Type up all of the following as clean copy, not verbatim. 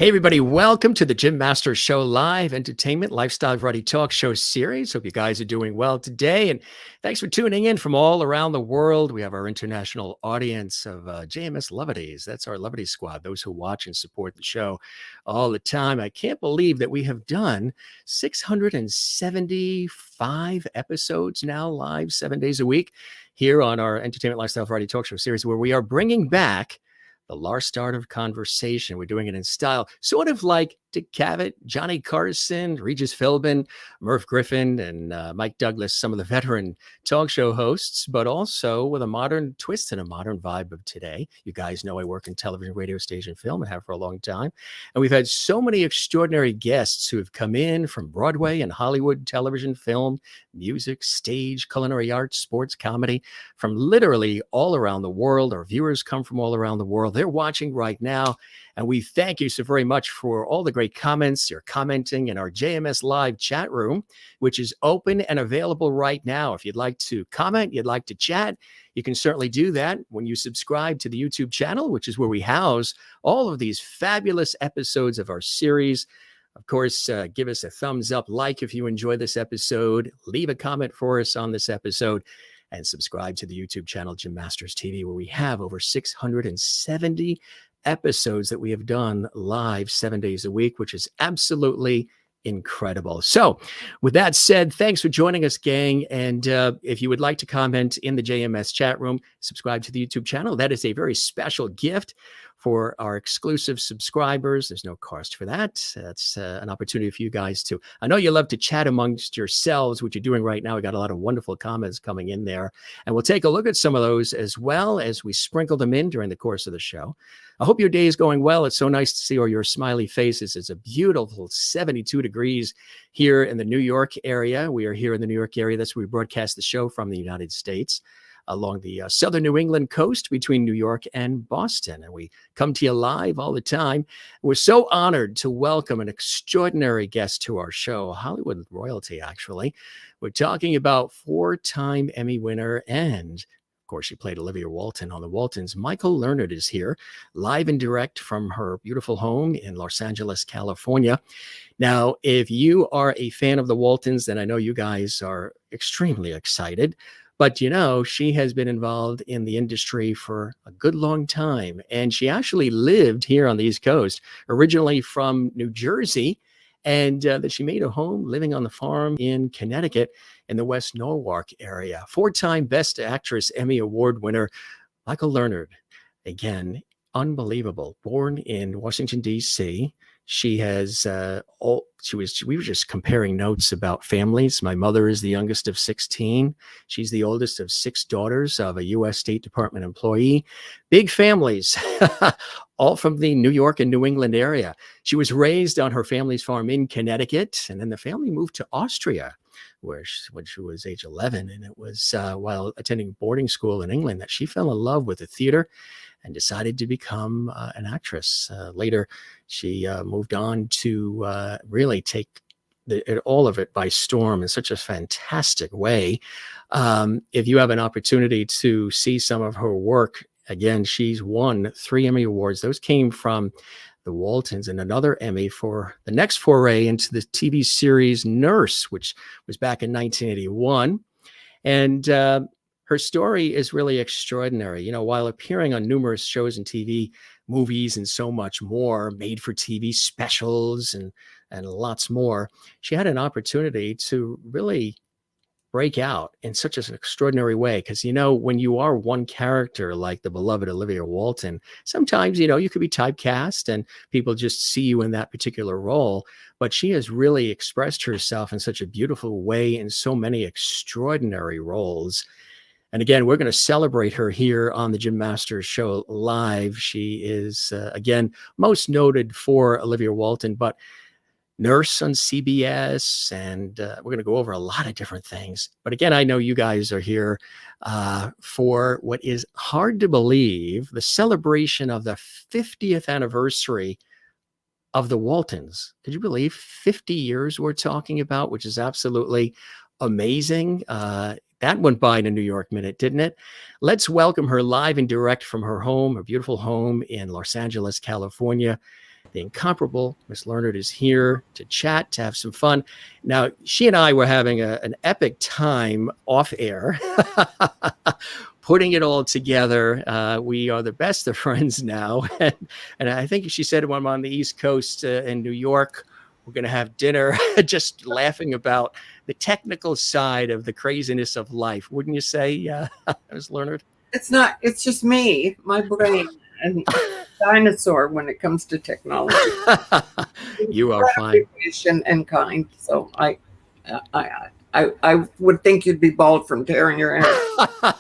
Hey, everybody, welcome to the Jim Masters Show live entertainment lifestyle variety talk show series. Hope you guys are doing well today. And thanks for tuning in from all around the world. We have our international audience of JMS Lovedies. That's our Lovedy squad, those who watch and support the show all the time. I can't believe that we have done 675 episodes now live 7 days a week here on our entertainment lifestyle variety talk show series, where we are bringing back the Last Start of Conversation. We're doing it in style, sort of like Dick Cavett, Johnny Carson, Regis Philbin, Merv Griffin, and Mike Douglas, some of the veteran talk show hosts, but also with a modern twist and a modern vibe of today. You guys know I work in television, radio, station, film, and have for a long time. And we've had so many extraordinary guests who have come in from Broadway and Hollywood, television, film, music, stage, culinary arts, sports, comedy, from literally all around the world. Our viewers come from all around the world. They're watching right now. And we thank you so very much for all the great comments. You're commenting in our JMS Live chat room, which is open and available right now. If you'd like to comment, you'd like to chat, you can certainly do that when you subscribe to the YouTube channel, which is where we house all of these fabulous episodes of our series. Of course, give us a thumbs up, like if you enjoy this episode, leave a comment for us on this episode, and subscribe to the YouTube channel, Jim Masters TV, where we have over 670 episodes that we have done live 7 days a week, which is absolutely incredible. So with that said, thanks for joining us, gang. And if you would like to comment in the JMS chat room, subscribe to the YouTube channel. That is a very special gift for our exclusive subscribers. There's no cost for that. That's an opportunity for you guys to, I know you love to chat amongst yourselves, which you're doing right now. We got a lot of wonderful comments coming in there, and we'll take a look at some of those as well as we sprinkle them in during the course of the show. I hope your day is going well. It's so nice to see all your smiley faces. It's a beautiful 72 degrees here in the New York area. We are here in the New York area. That's where we broadcast the show from the United States, along the southern New England coast between New York and Boston. And we come to you live all the time. We're so honored to welcome an extraordinary guest to our show, Hollywood royalty, actually. We're talking about four-time Emmy winner and, of course, she played Olivia Walton on the Waltons. Michael Learned is here, live and direct from her beautiful home in Los Angeles, California. Now, if you are a fan of the Waltons, then I know you guys are extremely excited. But, you know, she has been involved in the industry for a good long time. And she actually lived here on the East Coast, originally from New Jersey, and that she made a home living on the farm in Connecticut in the West Norwalk area. Four-time Best Actress Emmy Award winner, Michael Learned. Again, unbelievable. Born in Washington, D.C., she has we were just comparing notes about families. My mother is the youngest of 16. She's the oldest of 6 daughters of a U.S. State Department employee. Big families, all from the New York and New England area. She was raised on her family's farm in Connecticut, and then the family moved to Austria, when she was age 11. And it was while attending boarding school in England that she fell in love with the theater and decided to become an actress. Later, she moved on to really take all of it by storm in such a fantastic way. If you have an opportunity to see some of her work, again, she's won 3 Emmy Awards. Those came from the Waltons, and another Emmy for the next foray into the TV series Nurse, which was back in 1981. And her story is really extraordinary. You know, while appearing on numerous shows and TV, movies, and so much more, made-for-TV specials and lots more, she had an opportunity to really break out in such an extraordinary way. Because, you know, when you are one character like the beloved Olivia Walton, sometimes, you know, you could be typecast and people just see you in that particular role. But she has really expressed herself in such a beautiful way in so many extraordinary roles. And again, we're going to celebrate her here on the Jim Masters Show live. She is, again, most noted for Olivia Walton, but Nurse on CBS, and we're going to go over a lot of different things. But again, I know you guys are here for what is hard to believe, the celebration of the 50th anniversary of the Waltons. Could you believe 50 years we're talking about, which is absolutely amazing. That went by in a New York minute, didn't it? Let's welcome her live and direct from her home, her beautiful home in Los Angeles, California. The incomparable Miss Leonard is here to chat, to have some fun. Now, she and I were having an epic time off air, putting it all together. We are the best of friends now. And I think she said when I'm on the East Coast in New York, we're going to have dinner, just laughing about the technical side of the craziness of life. Wouldn't you say, Ms. Leonard? It's just me, my brain, and dinosaur when it comes to technology. You are fine. And kind. So I would think you'd be bald from tearing your hair.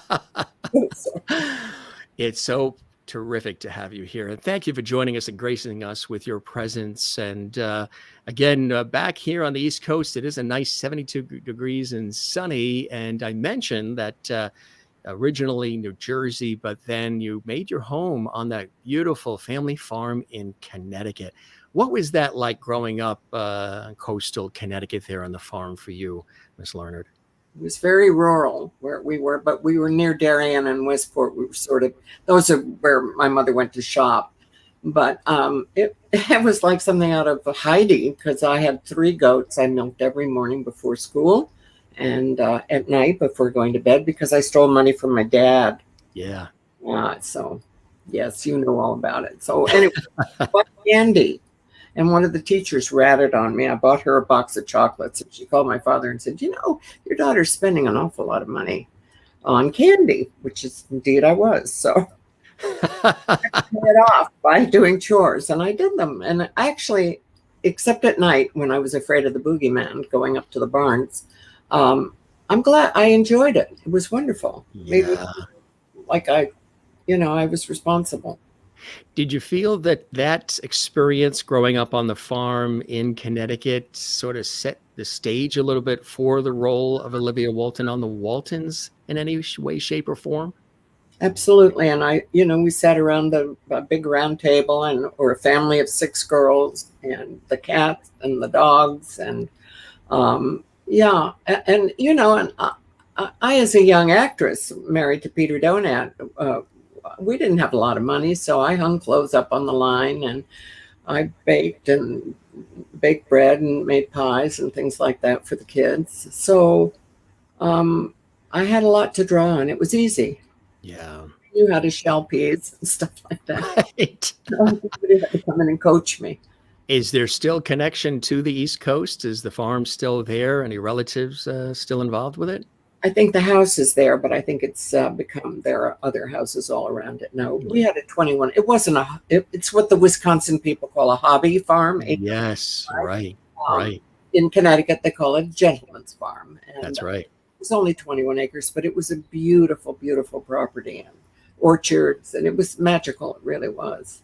It's so terrific to have you here. And thank you for joining us and gracing us with your presence. And again, back here on the East Coast, it is a nice 72 degrees and sunny. And I mentioned that originally New Jersey, but then you made your home on that beautiful family farm in Connecticut. What was that like growing up in coastal Connecticut there on the farm for you, Miss Leonard? It was very rural where we were, but we were near Darien and Westport. We were those are where my mother went to shop. But it was like something out of Heidi, because I had 3 goats I milked every morning before school and at night before going to bed, because I stole money from my dad. Yeah. So, yes, you know all about it. So anyway, I bought candy. And one of the teachers ratted on me. I bought her a box of chocolates, and she called my father and said, your daughter's spending an awful lot of money on candy, which is indeed I was. So I paid it off by doing chores, and I did them. And actually, except at night when I was afraid of the boogeyman going up to the barns, I'm glad I enjoyed it. It was wonderful. Yeah. Maybe like I was responsible. Did you feel that experience growing up on the farm in Connecticut sort of set the stage a little bit for the role of Olivia Walton on the Waltons in any way, shape, or form? Absolutely. And we sat around the big round table, or a family of 6 girls, and the cats and the dogs. And I, as a young actress married to Peter Donat, we didn't have a lot of money, so I hung clothes up on the line, and I baked bread and made pies and things like that for the kids. So I had a lot to draw on. It was easy. Yeah. I knew how to shell peas and stuff like that. Right. Somebody had to come in and coach me. Is there still connection to the East Coast? Is the farm still there? Any relatives still involved with it? I think the house is there, but I think it's there are other houses all around it. No, we had a 21. It wasn't it's what the Wisconsin people call a hobby farm. Yes, right. In Connecticut, they call it a gentleman's farm. And that's right. It was only 21 acres, but it was a beautiful, beautiful property, and orchards, and it was magical. It really was.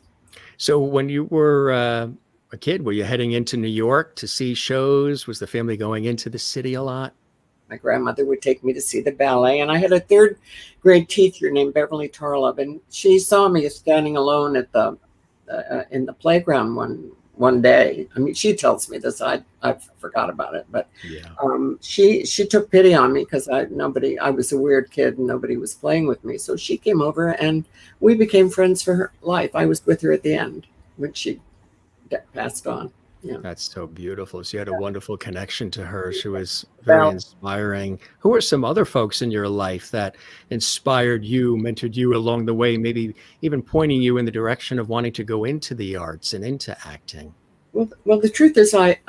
So when you were a kid, were you heading into New York to see shows? Was the family going into the city a lot? My grandmother would take me to see the ballet, and I had a 3rd grade teacher named Beverly Tarlov, and she saw me standing alone at the in the playground one day. I mean, she tells me this. I forgot about it, but yeah. She took pity on me because I was a weird kid and nobody was playing with me. So she came over and we became friends for her life. I was with her at the end when she passed on. Yeah. That's so beautiful. So you had a wonderful connection to her. She was very inspiring. Who are some other folks in your life that inspired you, mentored you along the way, maybe even pointing you in the direction of wanting to go into the arts and into acting? Well, the truth is I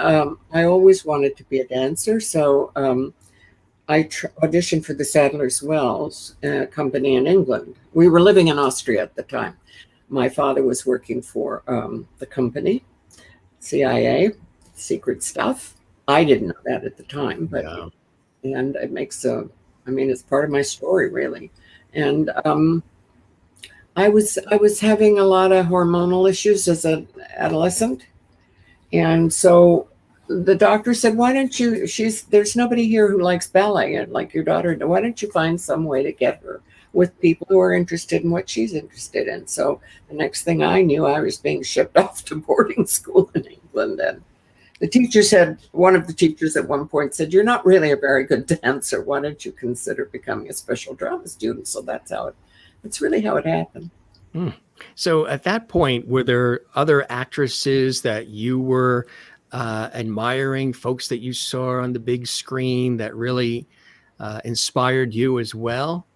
always wanted to be a dancer. So I auditioned for the Sadler's Wells company in England. We were living in Austria at the time. My father was working for the company. CIA, secret stuff. I didn't know that at the time, but and it makes it's part of my story really. And I was having a lot of hormonal issues as an adolescent, and so the doctor said, "Why don't you? There's nobody here who likes ballet like your daughter. Why don't you find some way to get her with people who are interested in what she's interested in?" So the next thing I knew, I was being shipped off to boarding school in England. And one of the teachers at one point said, "You're not really a very good dancer. Why don't you consider becoming a special drama student?" So that's really how it happened. Mm. So at that point, were there other actresses that you were admiring, folks that you saw on the big screen that really inspired you as well?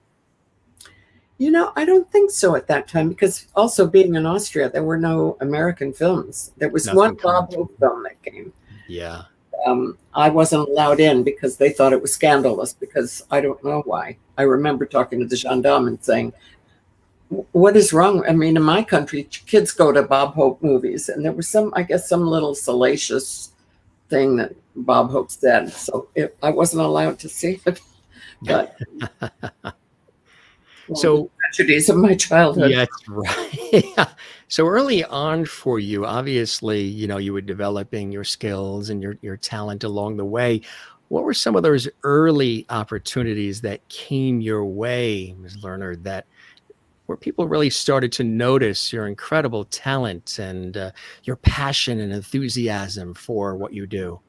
I don't think so at that time because also being in Austria, there were no American films. There was one Nothing coming Bob to. Hope film that came. Yeah. I wasn't allowed in because they thought it was scandalous because I don't know why. I remember talking to the gendarme and saying, what is wrong? I mean, in my country, kids go to Bob Hope movies, and there was I guess, some little salacious thing that Bob Hope said. So I wasn't allowed to see it. But one of the So tragedies of my childhood. yeah, that's right. So early on for you, obviously, you were developing your skills and your talent along the way. What were some of those early opportunities that came your way, Ms. Lerner, that where people really started to notice your incredible talent and your passion and enthusiasm for what you do?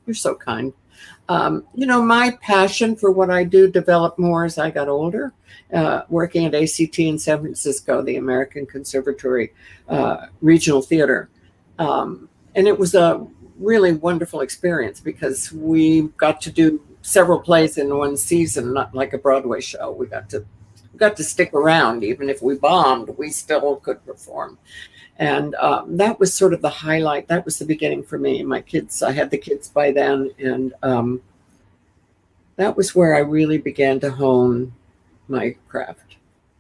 You're so kind. My passion for what I do developed more as I got older, working at ACT in San Francisco, the American Conservatory Regional Theater. And it was a really wonderful experience because we got to do several plays in one season, not like a Broadway show. We got to stick around. Even if we bombed, we still could perform. And that was sort of the highlight. That was the beginning for me. I had the kids by then. And that was where I really began to hone my craft.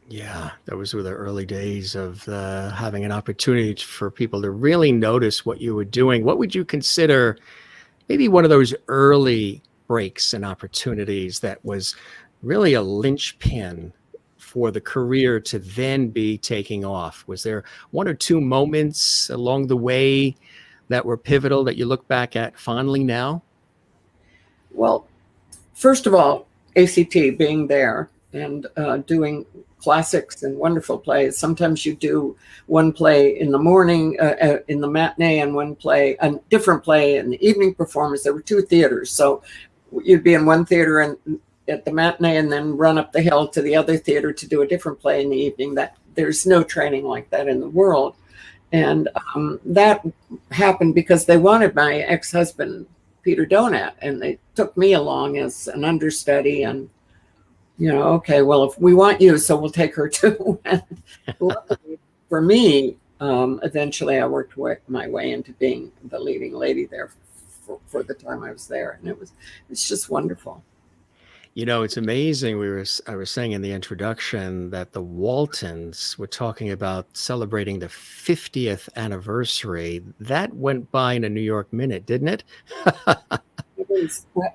Yeah, those were the early days of having an opportunity for people to really notice what you were doing. What would you consider maybe one of those early breaks and opportunities that was really a linchpin for the career to then be taking off? Was there one or two moments along the way that were pivotal that you look back at fondly now? Well, first of all, ACT being there and doing classics and wonderful plays. Sometimes you do one play in the morning, in the matinee, and a different play in the evening performance. There were two theaters. So you'd be in one theater and at the matinee and then run up the hill to the other theater to do a different play in the evening. That there's no training like that in the world. And that happened because they wanted my ex-husband, Peter Donat, and they took me along as an understudy. And okay, well, if we want you, so we'll take her too. Luckily for me, eventually I worked my way into being the leading lady there for the time I was there, and it's just wonderful. It's amazing. I was saying in the introduction that the Waltons were talking about celebrating the 50th anniversary. That went by in a New York minute, didn't it?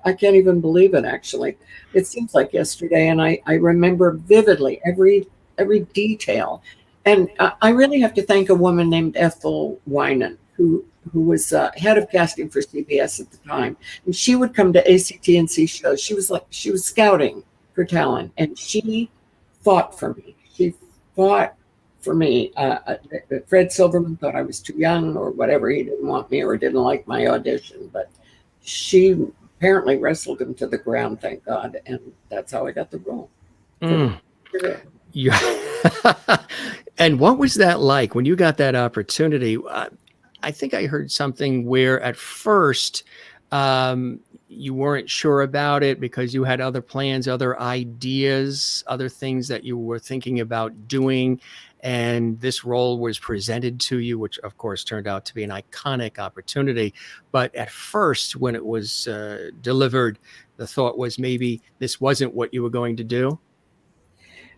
I can't even believe it, actually. It seems like yesterday, and I remember vividly every detail. And I really have to thank a woman named Ethel Winan, who was head of casting for CBS at the time. And she would come to ACT&C shows. She was scouting for talent, and she fought for me. She fought for me. Fred Silverman thought I was too young or whatever. He didn't want me or didn't like my audition, but she apparently wrestled him to the ground, thank God. And that's how I got the role. Yeah. And what was that like when you got that opportunity? I think I heard something where at first you weren't sure about it because you had other plans, other ideas, other things that you were thinking about doing. And this role was presented to you, which of course turned out to be an iconic opportunity. But at first, when it was delivered, the thought was maybe this wasn't what you were going to do.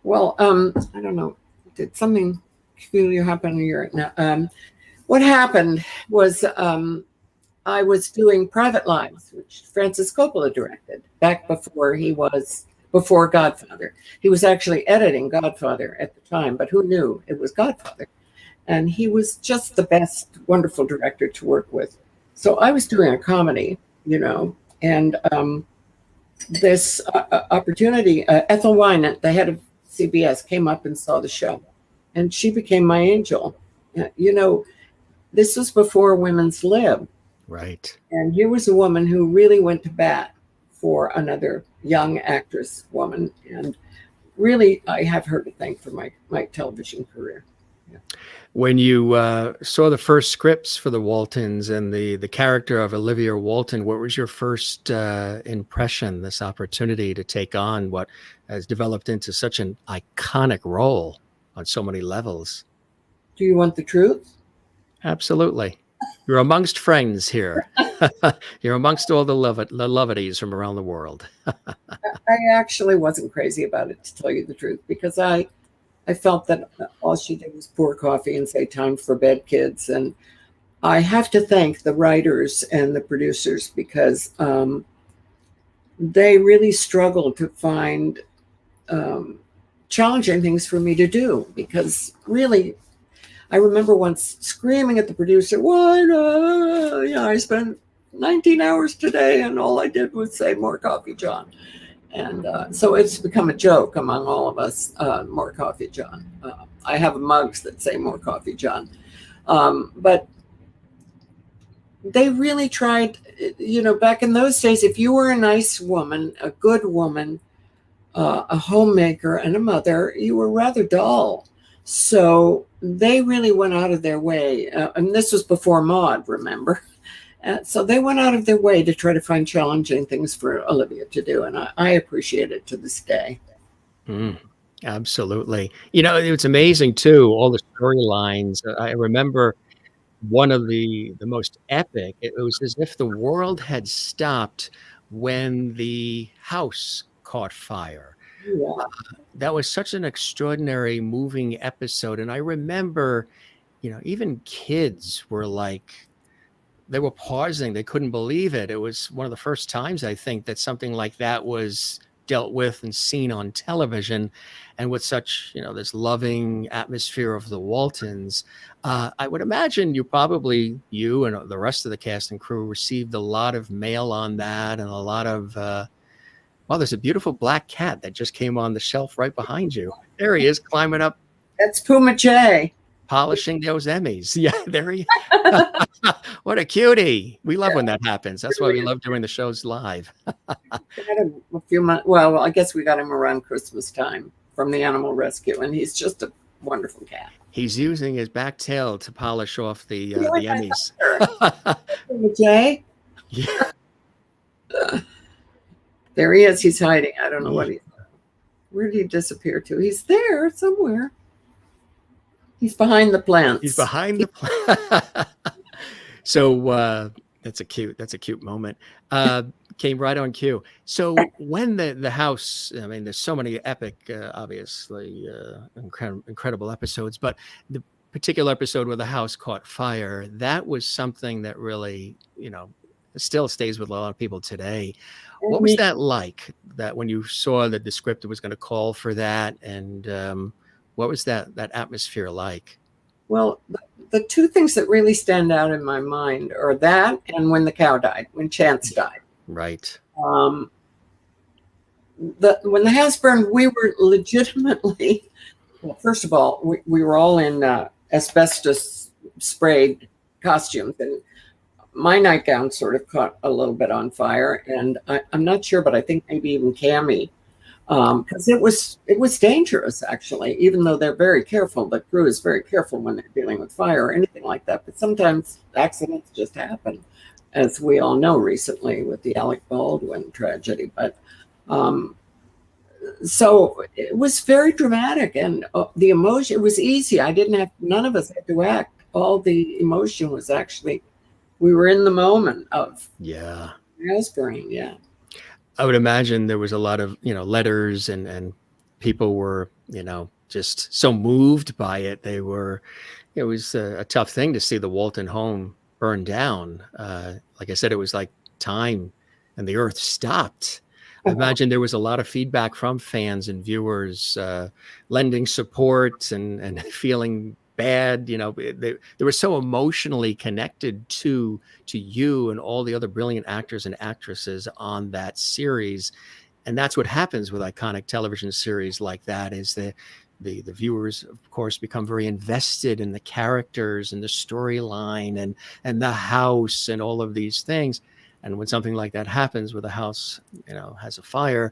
Well, I don't know. Did something peculiar happen here? No, what happened was I was doing Private Lives, which Francis Coppola directed back before Godfather. He was actually editing Godfather at the time, but who knew it was Godfather? And he was just the best, wonderful director to work with. So I was doing a comedy, and this opportunity, Ethel Wynant, the head of CBS, came up and saw the show, and she became my angel. This was before Women's Lib. Right. And here was a woman who really went to bat for another young actress woman. And really, I have her to thank for my television career. Yeah. When you saw the first scripts for the Waltons and the character of Olivia Walton, what was your first impression, this opportunity to take on what has developed into such an iconic role on so many levels? Do you want the truth? Absolutely. You're amongst friends here. You're amongst all the lovities from around the world. I actually wasn't crazy about it, to tell you the truth, because I felt that all she did was pour coffee and say, "Time for bed, kids." And I have to thank the writers and the producers, because they really struggled to find challenging things for me to do. Because really, I remember once screaming at the producer, "Why? I spent 19 hours today, and all I did was say, 'More coffee, John.'" And so it's become a joke among all of us, "More coffee, John." I have mugs that say, "More coffee, John." But they really tried, back in those days, if you were a nice woman, a good woman, a homemaker, and a mother, you were rather dull. So they really went out of their way. And this was before Maude, remember? So they went out of their way to try to find challenging things for Olivia to do. And I appreciate it to this day. Mm, absolutely. It's amazing too, all the storylines. I remember one of the most epic. It was as if the world had stopped when the house caught fire. Yeah. That was such an extraordinary, moving episode. And I remember, even kids were like, they were pausing. They couldn't believe it. It was one of the first times, I think, that something like that was dealt with and seen on television, and with such, this loving atmosphere of the Waltons. I would imagine you and the rest of the cast and crew received a lot of mail on that, and a lot of, well, there's a beautiful black cat that just came on the shelf right behind you. There he is, climbing up, That's Puma J. polishing those Emmys. Yeah, there he What a cutie. We love when that happens. That's why we love doing the shows live. Got him a few months. Well, I guess we got him around Christmas time from the animal rescue, and he's just a wonderful cat. He's using his back tail to polish off the Emmys. Jay? Yeah. There he is. He's hiding. I don't know where did he disappear to? He's there somewhere. He's behind the plants. He's behind the plant. So that's a cute moment. Came right on cue. So when the house, I mean, there's so many epic, obviously incredible episodes, but the particular episode where the house caught fire, that was something that really, still stays with a lot of people today. What was that like? That when you saw that the script was going to call for that, and what was that atmosphere like? Well, the two things that really stand out in my mind are that and when the cow died, when Chance died. Right. When the house burned, we were legitimately, well, first of all, we were all in asbestos sprayed costumes, and my nightgown sort of caught a little bit on fire, and I'm not sure, but I think maybe even Cammie, because it was dangerous, actually, even though they're very careful. The crew is very careful when they're dealing with fire or anything like that, but sometimes accidents just happen, as we all know recently with the Alec Baldwin tragedy. But so it was very dramatic, and the emotion, it was easy. None of us had to act. All the emotion was actually, we were in the moment of house burning. Yeah. I would imagine there was a lot of, letters, and people were, just so moved by it. It was a tough thing to see the Walton home burn down. Like I said, it was like time and the earth stopped. I imagine there was a lot of feedback from fans and viewers, lending support and feeling bad. They were so emotionally connected to you and all the other brilliant actors and actresses on that series. And that's what happens with iconic television series like that, is the viewers, of course, become very invested in the characters and the storyline and the house and all of these things. And when something like that happens, where the house, has a fire,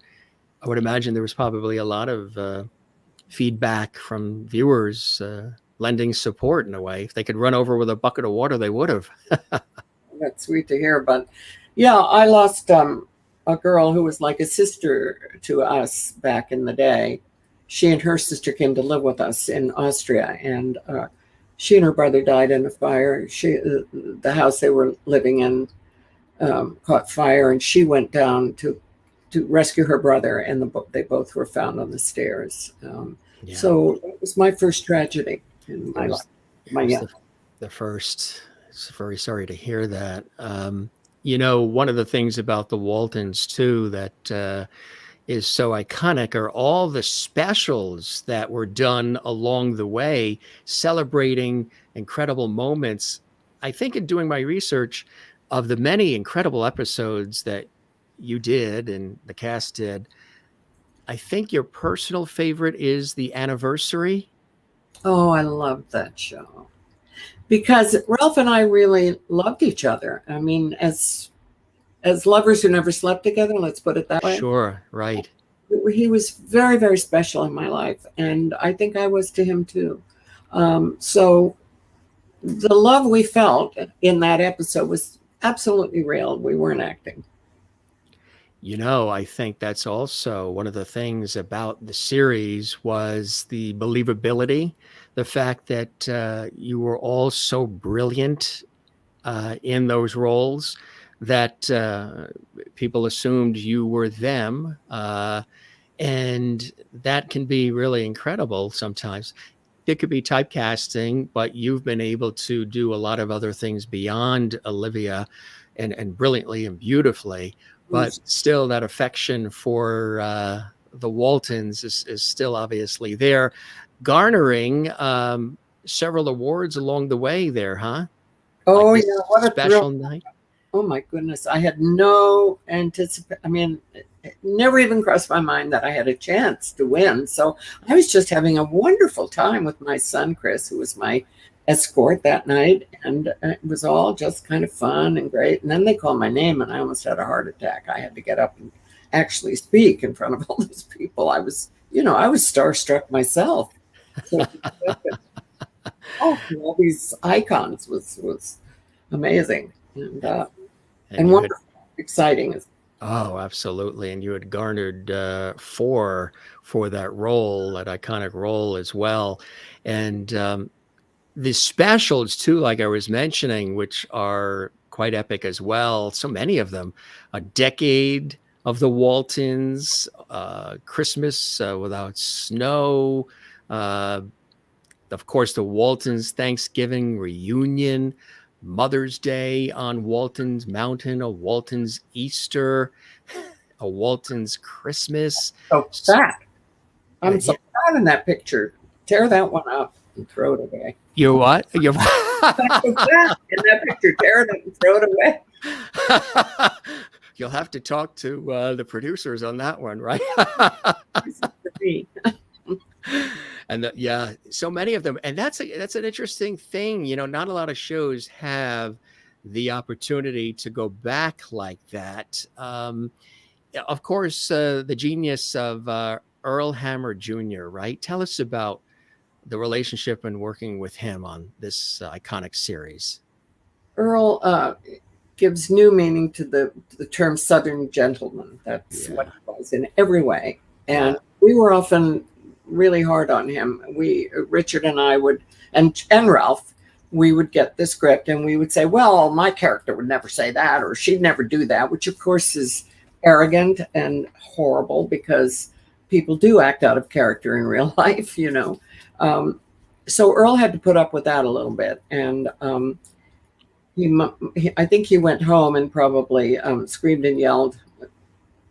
I would imagine there was probably a lot of feedback from viewers lending support in a way. If they could run over with a bucket of water, they would have. That's sweet to hear. But yeah, I lost a girl who was like a sister to us back in the day. She and her sister came to live with us in Austria, and she and her brother died in a fire. The house they were living in caught fire, and she went down to rescue her brother, and they both were found on the stairs. Yeah. So it was my first tragedy in my life. The first. It's very sorry to hear that. You know, one of the things about the Waltons too that is so iconic are all the specials that were done along the way, celebrating incredible moments. I think in doing my research of the many incredible episodes that you did and the cast did, I think your personal favorite is the anniversary. Oh, I loved that show because Ralph and I really loved each other. I mean, as lovers who never slept together, let's put it that way. Sure, right. He was very, very special in my life, and I think I was to him too. So the love we felt in that episode was absolutely real. We weren't acting. You know, I think that's also one of the things about the series was the believability, the fact that you were all so brilliant in those roles that people assumed you were them. And that can be really incredible sometimes. It could be typecasting, but you've been able to do a lot of other things beyond Olivia and brilliantly and beautifully. But still, that affection for the Waltons is still obviously there, garnering several awards along the way there, huh? Oh, like yeah. What a special thrill. night. Oh, my goodness. I had no anticipation. I mean, it never even crossed my mind that I had a chance to win. So I was just having a wonderful time with my son, Chris, who was my escort that night. And it was all just kind of fun and great. And then they called my name, and I almost had a heart attack. I had to get up and actually speak in front of all these people. I was starstruck myself. So, all these icons was amazing and wonderful, exciting. Oh, absolutely. And you had garnered four for that role, that iconic role as well. And the specials too, like I was mentioning, which are quite epic as well. So many of them. A Decade of the Waltons, Christmas Without Snow, of course, the Waltons Thanksgiving Reunion, Mother's Day on Waltons Mountain, a Waltons Easter, a Waltons Christmas. So fat. I'm so fat in that picture. Tear that one up and throw it away. You're what? You're in that picture. Tear it up and throw it away. You'll have to talk to the producers on that one, right? And so many of them, and that's an interesting thing. You know, not a lot of shows have the opportunity to go back like that. Of course, the genius of Earl Hammer Jr., right? Tell us about the relationship and working with him on this iconic series. Earl gives new meaning to the term Southern gentleman. That's what he was in every way. And we were often really hard on him. Richard and I would, and Ralph, we would get the script and we would say, well, my character would never say that, or she'd never do that, which of course is arrogant and horrible because people do act out of character in real life, you know. So Earl had to put up with that a little bit. And I think he went home and probably screamed and yelled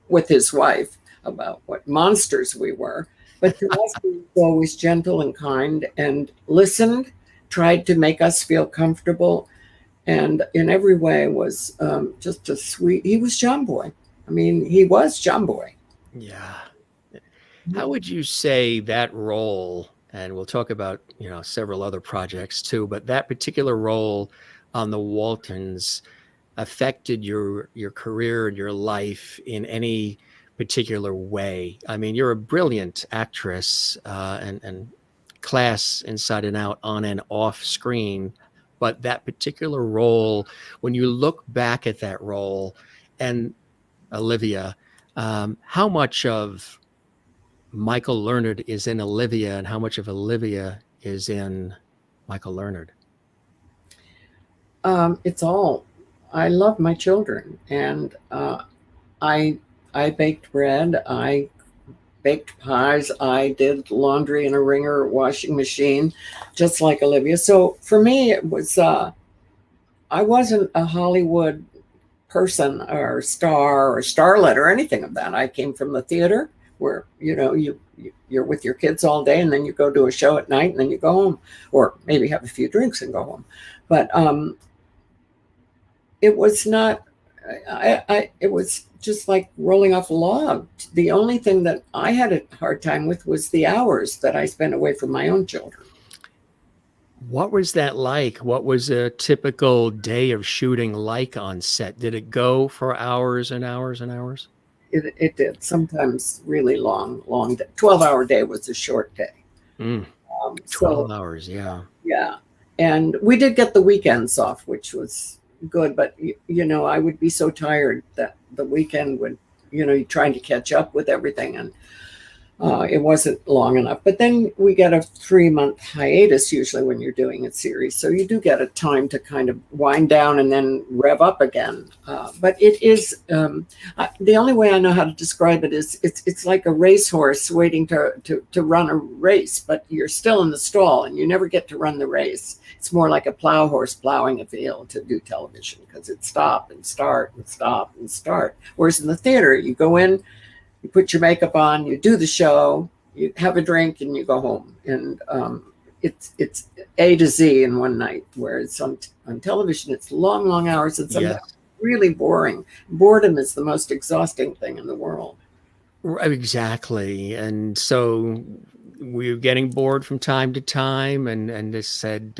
with his wife about what monsters we were. But to us, he was always gentle and kind and listened, tried to make us feel comfortable, and in every way was just a sweet. He was John Boy. I mean, he was John Boy. Yeah. How would you say that role, and we'll talk about, you know, several other projects too, but that particular role on the Waltons affected your career and your life in any particular way. I mean, you're a brilliant actress and class inside and out, on and off screen. But that particular role, when you look back at that role and Olivia, how much of Michael Learned is in Olivia and how much of Olivia is in Michael Learned? It's all. I love my children, and I I baked bread. I baked pies. I did laundry in a wringer washing machine, just like Olivia. So for me, it was. I wasn't a Hollywood person or star or starlet or anything of that. I came from the theater where you're with your kids all day and then you go do a show at night and then you go home, or maybe have a few drinks and go home. But it was not. It was just like rolling off a log. The only thing that I had a hard time with was the hours that I spent away from my own children. What was that like? What was a typical day of shooting like on set? Did it go for hours and hours and hours? It did, sometimes really long day. 12-hour day was a short day. Mm, So 12 hours, yeah. yeah, and we did get the weekends off, which was good. But I would be so tired that the weekend would, trying to catch up with everything, and it wasn't long enough. But then we get a 3-month hiatus usually when you're doing a series, so you do get a time to kind of wind down and then rev up again. But it is the only way I know how to describe it is it's like a racehorse waiting to run a race, but you're still in the stall and you never get to run the race. It's more like a plow horse plowing a field to do television, because it's stop and start and stop and start. Whereas in the theater, you go in, you put your makeup on, you do the show, you have a drink, and you go home. And it's A to Z in one night. Whereas on television, it's long hours, and sometimes really boring. Boredom is the most exhausting thing in the world. Exactly. And so we were getting bored from time to time, and just said,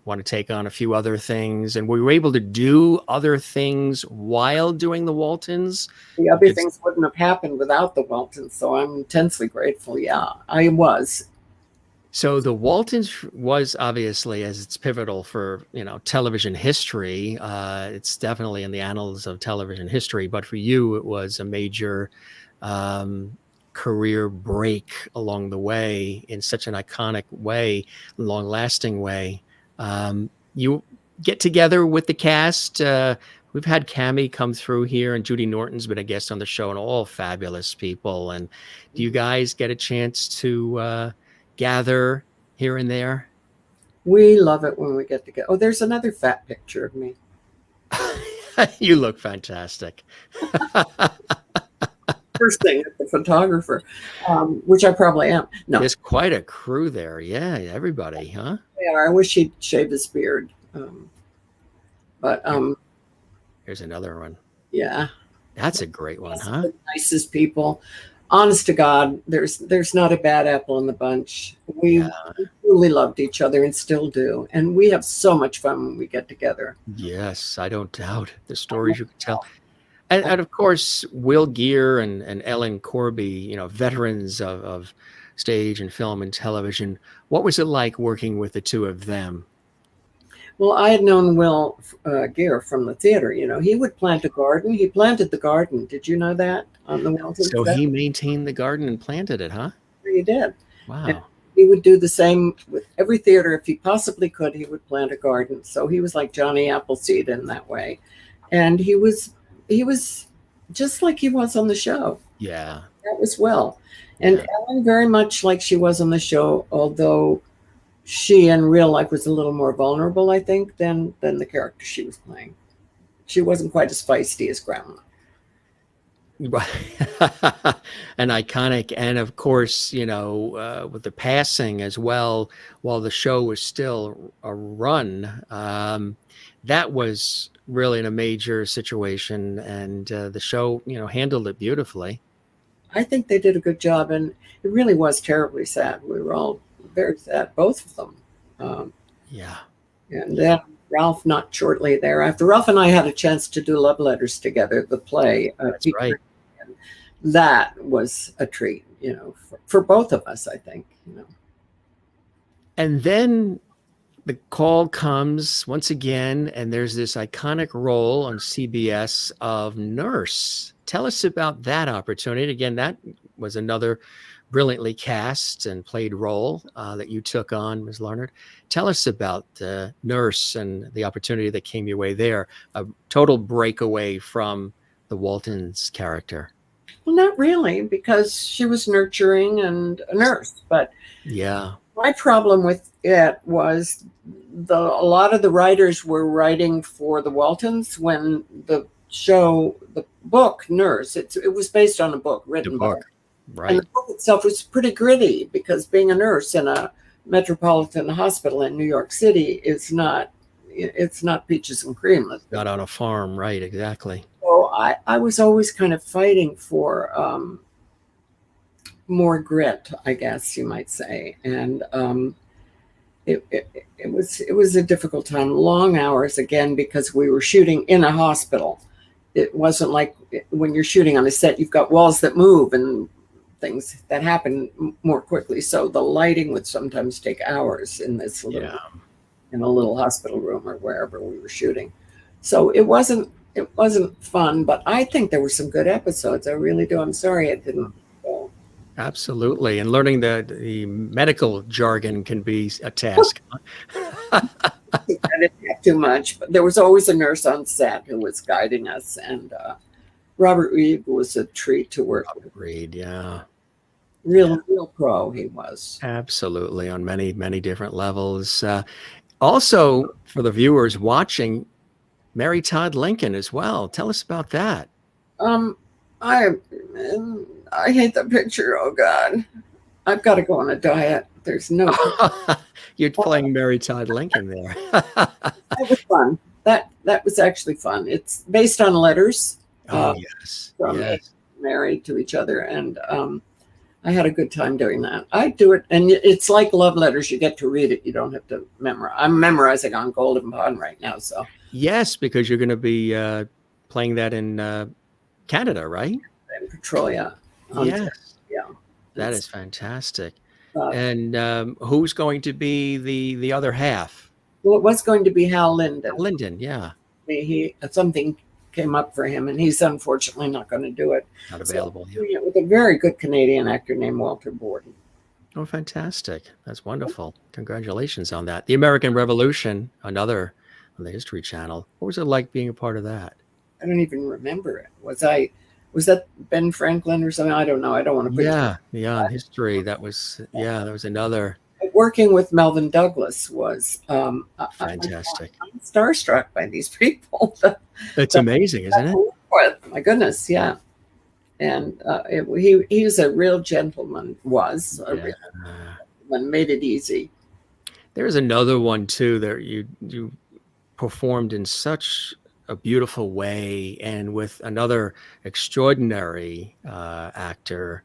want to take on a few other things. And we were able to do other things while doing the Waltons. The other things wouldn't have happened without the Waltons, so I'm intensely grateful. Yeah, I was. So the Waltons was obviously, as it's pivotal for, television history. It's definitely in the annals of television history. But for you, it was a major career break along the way in such an iconic way, long-lasting way. You get together with the cast. We've had Cammie come through here, and Judy Norton's been a guest on the show, and all fabulous people. And do you guys get a chance to gather here and there? We love it when we get together. Oh, there's another fat picture of me. You look fantastic. First thing at the photographer, which I probably am. No, there's quite a crew there. Yeah, everybody, huh? Yeah, I wish he'd shave his beard. But here's another one. Yeah, that's a great one, huh? The nicest people. Honest to God, there's not a bad apple in the bunch. We truly loved each other and still do, and we have so much fun when we get together. Yes, I don't doubt the stories you can tell. And of course, Will Geer and Ellen Corby, veterans of stage and film and television. What was it like working with the two of them? Well, I had known Will Geer from the theater. He would plant a garden. He planted the garden. Did you know that on the Waltons? So he maintained the garden and planted it, huh? He did. Wow. And he would do the same with every theater. If he possibly could, he would plant a garden. So he was like Johnny Appleseed in that way. And he was just like he was on the show. Yeah. That was Will. And Ellen, very much like she was on the show, although she in real life was a little more vulnerable, I think, than the character she was playing. She wasn't quite as feisty as Grandma. An iconic, and of course, with the passing as well, while the show was still a run, that was really in a major situation, and the show, handled it beautifully. I think they did a good job, and it really was terribly sad. We were all very sad, both of them. Yeah. And then Ralph not shortly thereafter. Ralph and I had a chance to do Love Letters together, the play. That's right. That was a treat, for both of us, I think. And then the call comes once again, and there's this iconic role on CBS of Nurse. Tell us about that opportunity. Again, that was another brilliantly cast and played role that you took on, Ms. Larnard. Tell us about Nurse and the opportunity that came your way there. A total breakaway from the Waltons character. Well, not really, because she was nurturing and a nurse. But yeah, my problem with it was a lot of the writers were writing for the Waltons when the book Nurse, it was based on a book written by. Right. And the book itself was pretty gritty, because being a nurse in a metropolitan hospital in New York City it's not peaches and cream. Not on a farm, right? Exactly. So I was always kind of fighting for more grit, I guess you might say. And it was a difficult time, long hours, again, because we were shooting in a hospital. It wasn't like when you're shooting on a set, you've got walls that move and things that happen more quickly. So the lighting would sometimes take hours in this in a little hospital room or wherever we were shooting. So it wasn't fun, but I think there were some good episodes. I really do. I'm sorry it didn't go. Absolutely. And learning the medical jargon can be a task. I didn't have too much, but there was always a nurse on set who was guiding us. And Robert Reed was a treat to work with. Reed, yeah. Real pro he was. Absolutely, on many, many different levels. Also, for the viewers watching, Mary Todd Lincoln as well. Tell us about that. I hate the picture. Oh God, I've got to go on a diet. There's no. You're playing Mary Todd Lincoln there. That was fun. That was actually fun. It's based on letters. Yes. From married to each other, and I had a good time doing that. I do it, and it's like Love Letters. You get to read it. You don't have to memorize. I'm memorizing on Golden Pond right now. So yes, because you're going to be playing that in Canada, right? In Petrolia. Yes. Yeah. That is fantastic. And who's going to be the other half? Well, it was going to be Hal Linden. Linden, yeah. He something came up for him, and he's unfortunately not going to do it. Not available. So, with a very good Canadian actor named Walter Borden. Oh, fantastic. That's wonderful. Congratulations on that. The American Revolution, another on the History Channel. What was it like being a part of that? I don't even remember it. Was that Ben Franklin or something? I don't know. I don't want to put on history. That was another. Working with Melvin Douglas was fantastic. I'm starstruck by these people. It's amazing, isn't it? My goodness, yeah. And he was a real gentleman. Real gentleman, made it easy. There's another one too that you performed in such a beautiful way, and with another extraordinary actor.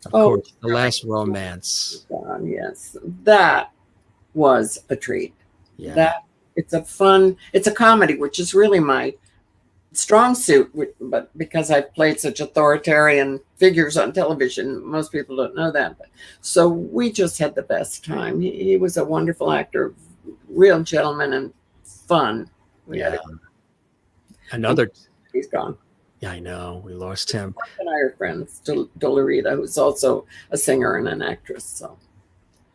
Of course, The Last Romance. Yes, that was a treat. Yeah. It's a comedy, which is really my strong suit. But because I've played such authoritarian figures on television, most people don't know that. So we just had the best time. He was a wonderful actor, real gentleman, and fun. He's gone. Yeah, I know. We lost him. Mark and I are friends. Dolorita, who's also a singer and an actress. So,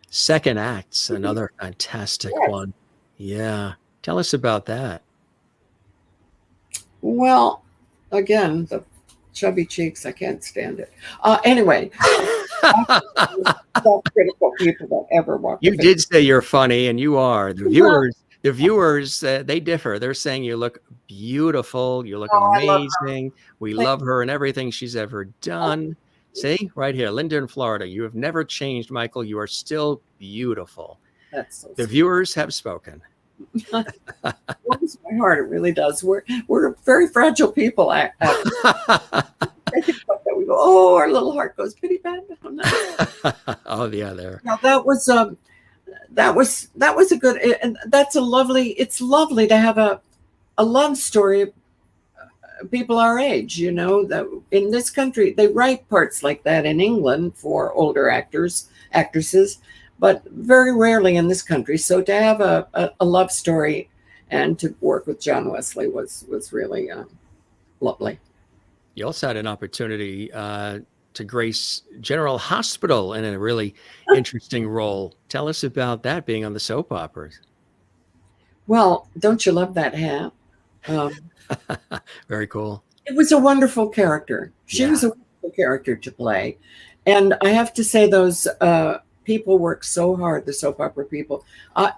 Second Act's another fantastic one. Yeah, tell us about that. Well, again, the chubby cheeks, I can't stand it. Anyway, self-critical people that ever walk. You did say you're funny, and you are. The viewers, they differ. They're saying you look beautiful. You look amazing. We love her and everything she's ever done. See, right here, Linda in Florida. You have never changed, Michael. You are still beautiful. That's so the viewers have spoken. Warms my heart. It really does. We're very fragile people. I think about that. We go, our little heart goes pity pat. Oh, yeah, there. Now that was that was a good, and that's a lovely. It's lovely to have a love story. People our age, that in this country they write parts like that in England for older actresses, but very rarely in this country. So to have a love story and to work with John Wesley was really lovely. You also had an opportunity to grace General Hospital in a really interesting role. Tell us about that, being on the soap operas. Well, don't you love that hat? Um, Very cool. it was a wonderful character. She Yeah. was a wonderful character to play. And I have to say, those people worked so hard, the soap opera people.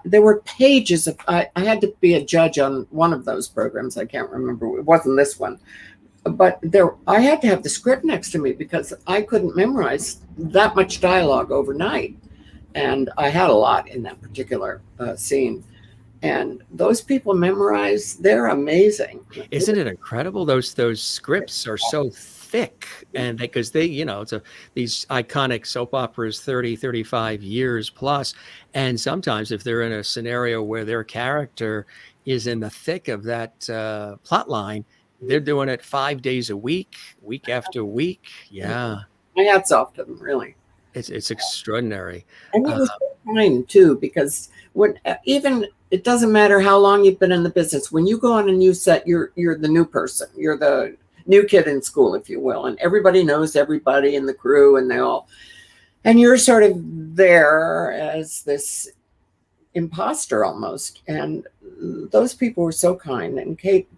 There were pages of, I had to be a judge on one of those programs. I can't remember. It wasn't this one. But I had to have the script next to me because I couldn't memorize that much dialogue overnight. And I had a lot in that particular scene. And those people memorize, they're amazing. Isn't it incredible? Those scripts are so thick, and because it's these iconic soap operas, 30, 35 years plus. And sometimes if they're in a scenario where their character is in the thick of that plot line, they're doing it 5 days a week, week after week. Yeah. My hat's off to them, really. It's extraordinary. And he was so kind too, because even it doesn't matter how long you've been in the business. When you go on a new set, you're the new person. You're the new kid in school, if you will, and everybody knows everybody in the crew, and you're sort of there as this imposter almost. And those people were so kind. And Kate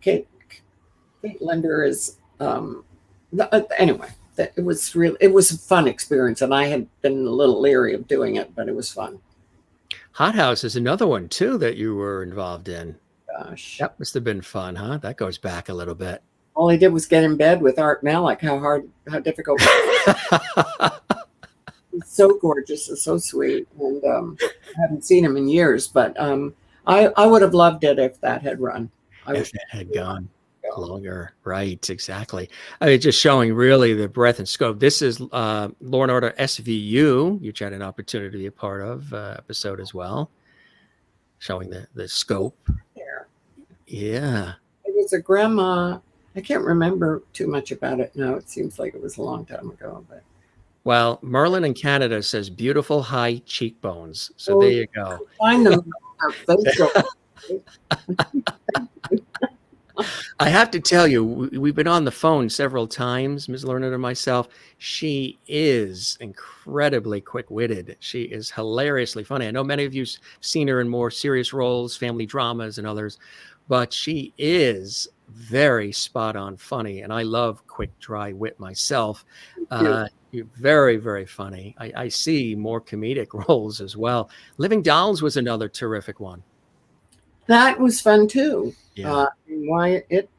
Linder is anyway. It was a fun experience, and I had been a little leery of doing it, but it was fun. Hot House is another one too that you were involved in. Gosh, That must have been fun, huh? That goes back a little bit. all I did was get in bed with Art Malik. How difficult. He's so gorgeous and so sweet, and I haven't seen him in years. But I would have loved it if that had run. If it had gone longer, right? Exactly. I mean, just showing really the breadth and scope. This is Law and Order SVU, which had an opportunity to be a part of episode as well, showing the scope. There. Yeah. It was a grandma. I can't remember too much about it now. It seems like it was a long time ago, but. Well, Merlin in Canada says beautiful high cheekbones. So there you go. Find them. I have to tell you, we've been on the phone several times, Ms. Lerner and myself. She is incredibly quick-witted. She is hilariously funny. I know many of you've seen her in more serious roles, family dramas and others, but she is very spot-on funny, and I love quick, dry wit myself. You're very, very funny. I see more comedic roles as well. Living Dolls was another terrific one. That was fun too. Yeah. Why it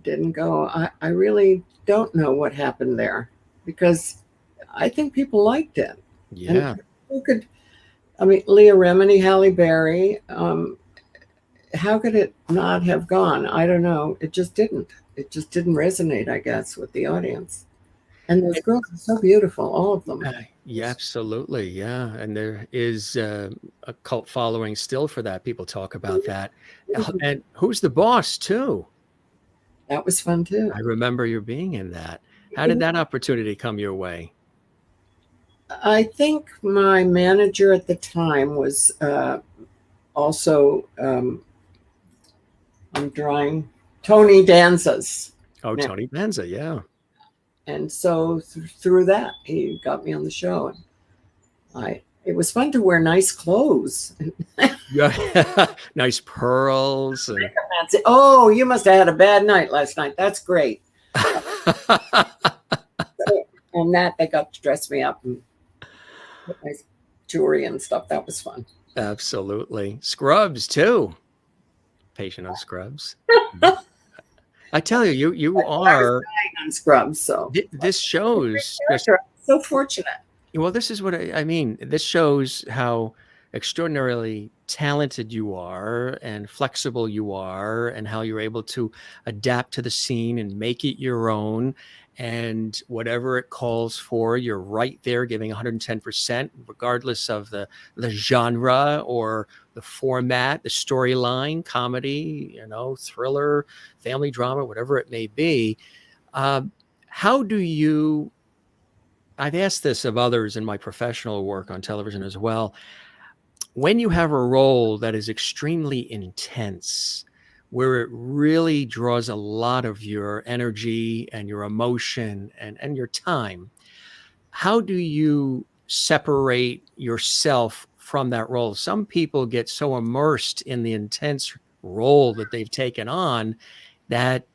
didn't go, I really don't know what happened there, because I think people liked it. Yeah. Leah Remini, Halle Berry, how could it not have gone? I don't know. It just didn't resonate, I guess, with the audience. And those girls are so beautiful, all of them. Yeah, absolutely. Yeah. And there is a cult following still for that. People talk about that. And Who's the Boss, too? That was fun, too. I remember you being in that. How did that opportunity come your way? I think my manager at the time was also, I'm drawing, Tony Danza's. Oh, Tony Danza, yeah. And so through that, he got me on the show. And it was fun to wear nice clothes. Yeah. Nice pearls. And... Oh, you must have had a bad night last night. That's great. And that they got to dress me up and put nice jewelry and stuff. That was fun. Absolutely. Scrubs, too. Patient on Scrubs. I tell you, you are on Scrubs. So this shows. So fortunate. Well, this is what I mean. This shows how extraordinarily talented you are and flexible you are, and how you're able to adapt to the scene and make it your own. and whatever it calls for, you're right there giving 110%, regardless of the genre or the format, the storyline, comedy, thriller, family drama, whatever it may be. How do you, I've asked this of others in my professional work on television as well, when you have a role that is extremely intense, where it really draws a lot of your energy and your emotion and your time, how do you separate yourself from that role? Some people get so immersed in the intense role that they've taken on that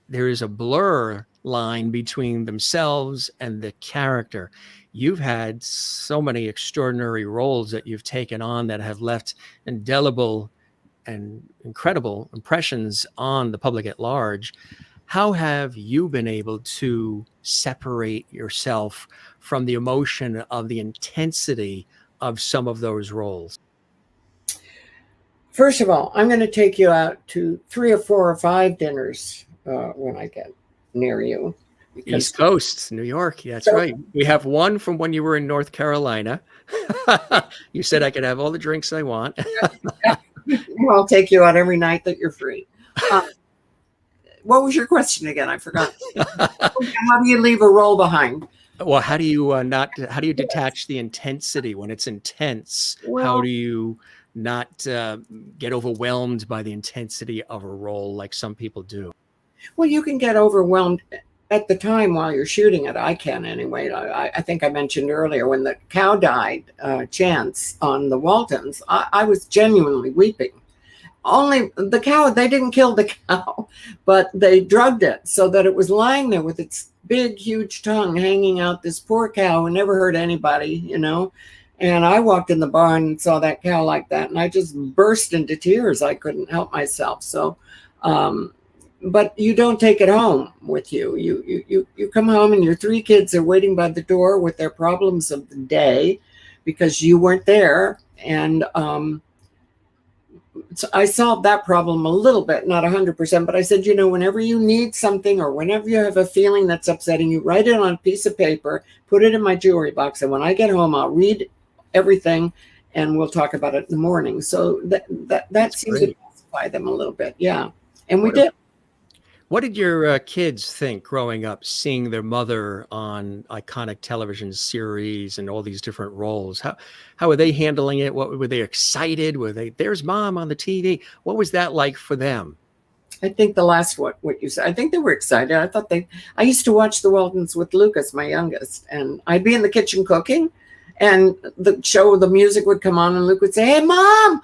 there is a blur line between themselves and the character. You've had so many extraordinary roles that you've taken on that have left indelible and incredible impressions on the public at large. How have you been able to separate yourself from the emotion of the intensity of some of those roles? First of all, I'm going to take you out to 3 or 4 or 5 dinners when I get near you. East Coast, New York. That's right. We have one from when you were in North Carolina. You said I could have all the drinks I want. I'll take you out every night that you're free. What was your question again? I forgot. How do you leave a role behind? Well, how do you detach the intensity when it's intense? Well, how do you not get overwhelmed by the intensity of a role like some people do? Well, you can get overwhelmed at the time while you're shooting it. I can anyway. I think I mentioned earlier when the cow died, Chance, on the Waltons, I was genuinely weeping. Only the cow, they didn't kill the cow, but they drugged it so that it was lying there with its big, huge tongue hanging out. This poor cow who never hurt anybody, And I walked in the barn and saw that cow like that, and I just burst into tears. I couldn't help myself. So, but you don't take it home with you. You come home and your 3 kids are waiting by the door with their problems of the day because you weren't there. And so I solved that problem a little bit, not 100%, but I said, whenever you need something or whenever you have a feeling that's upsetting you, write it on a piece of paper, put it in my jewelry box. And when I get home, I'll read everything and we'll talk about it in the morning. So that seems to pacify them a little bit. Yeah. And we did. What did your kids think growing up, seeing their mother on iconic television series and all these different roles? How were they handling it? What were they excited? There's mom on the TV? What was that like for them? I think the last what you said, I think they were excited. I used to watch the Waltons with Lucas, my youngest, and I'd be in the kitchen cooking and the music would come on and Luke would say, "Hey mom,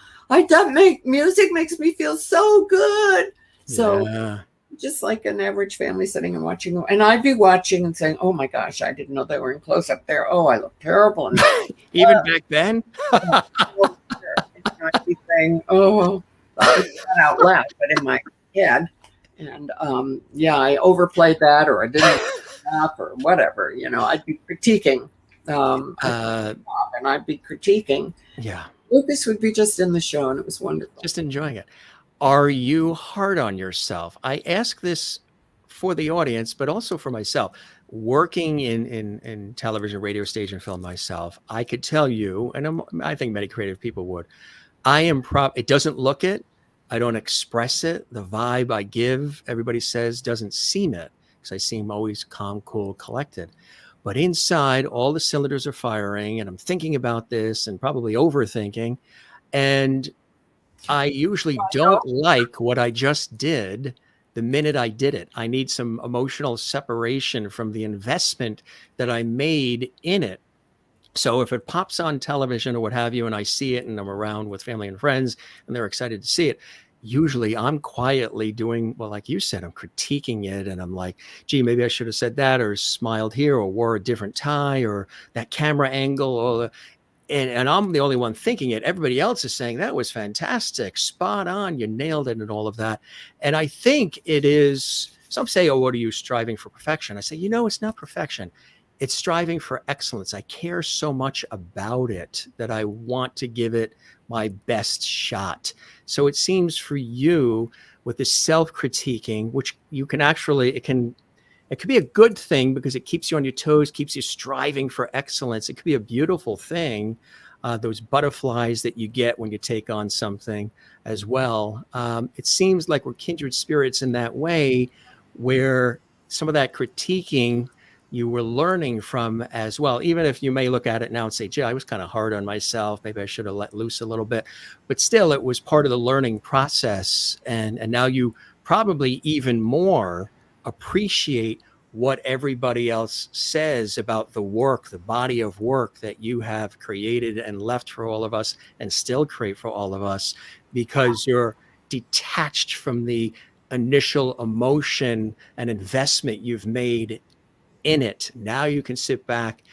music makes me feel so good." So yeah. Just like an average family sitting and watching. And I'd be watching and saying, "Oh my gosh, I didn't know they were in close up there. Oh, I look terrible." And even back then? I'd be saying, "Oh," not out loud, but in my head. And I overplayed that, or I didn't enough, or whatever. I'd be critiquing. And I'd be critiquing. Yeah. Lucas would be just in the show, and it was wonderful. Just enjoying it. Are you hard on yourself? I ask this for the audience, but also for myself. Working in television, radio, stage, and film myself, I could tell you, and I think many creative people would, it doesn't look it. I don't express it. The vibe I give, everybody says, doesn't seem it, because I seem always calm, cool, collected. But inside, all the cylinders are firing, and I'm thinking about this and probably overthinking. And I usually don't like what I just did the minute I did it. I need some emotional separation from the investment that I made in it. So if it pops on television or what have you, and I see it and I'm around with family and friends and they're excited to see it, usually I'm quietly doing, well, like you said, I'm critiquing it. And I'm like, gee, maybe I should have said that, or smiled here, or wore a different tie, or that camera angle, and I'm the only one thinking it. Everybody else is saying that was fantastic, spot on, you nailed it, and all of that. And I think it is, some say, oh, what are you striving for perfection? I say, it's not perfection. It's striving for excellence. I care so much about it that I want to give it my best shot. So it seems for you with the self-critiquing, which you can actually, it can it could be a good thing because it keeps you on your toes, keeps you striving for excellence. It could be a beautiful thing. Those butterflies that you get when you take on something as well. It seems like we're kindred spirits in that way, where some of that critiquing you were learning from as well, even if you may look at it now and say, gee, I was kind of hard on myself. Maybe I should have let loose a little bit, but still it was part of the learning process. And now you probably even more appreciate what everybody else says about the work, the body of work that you have created and left for all of us and still create for all of us, because you're detached from the initial emotion and investment you've made in it. Now you can sit back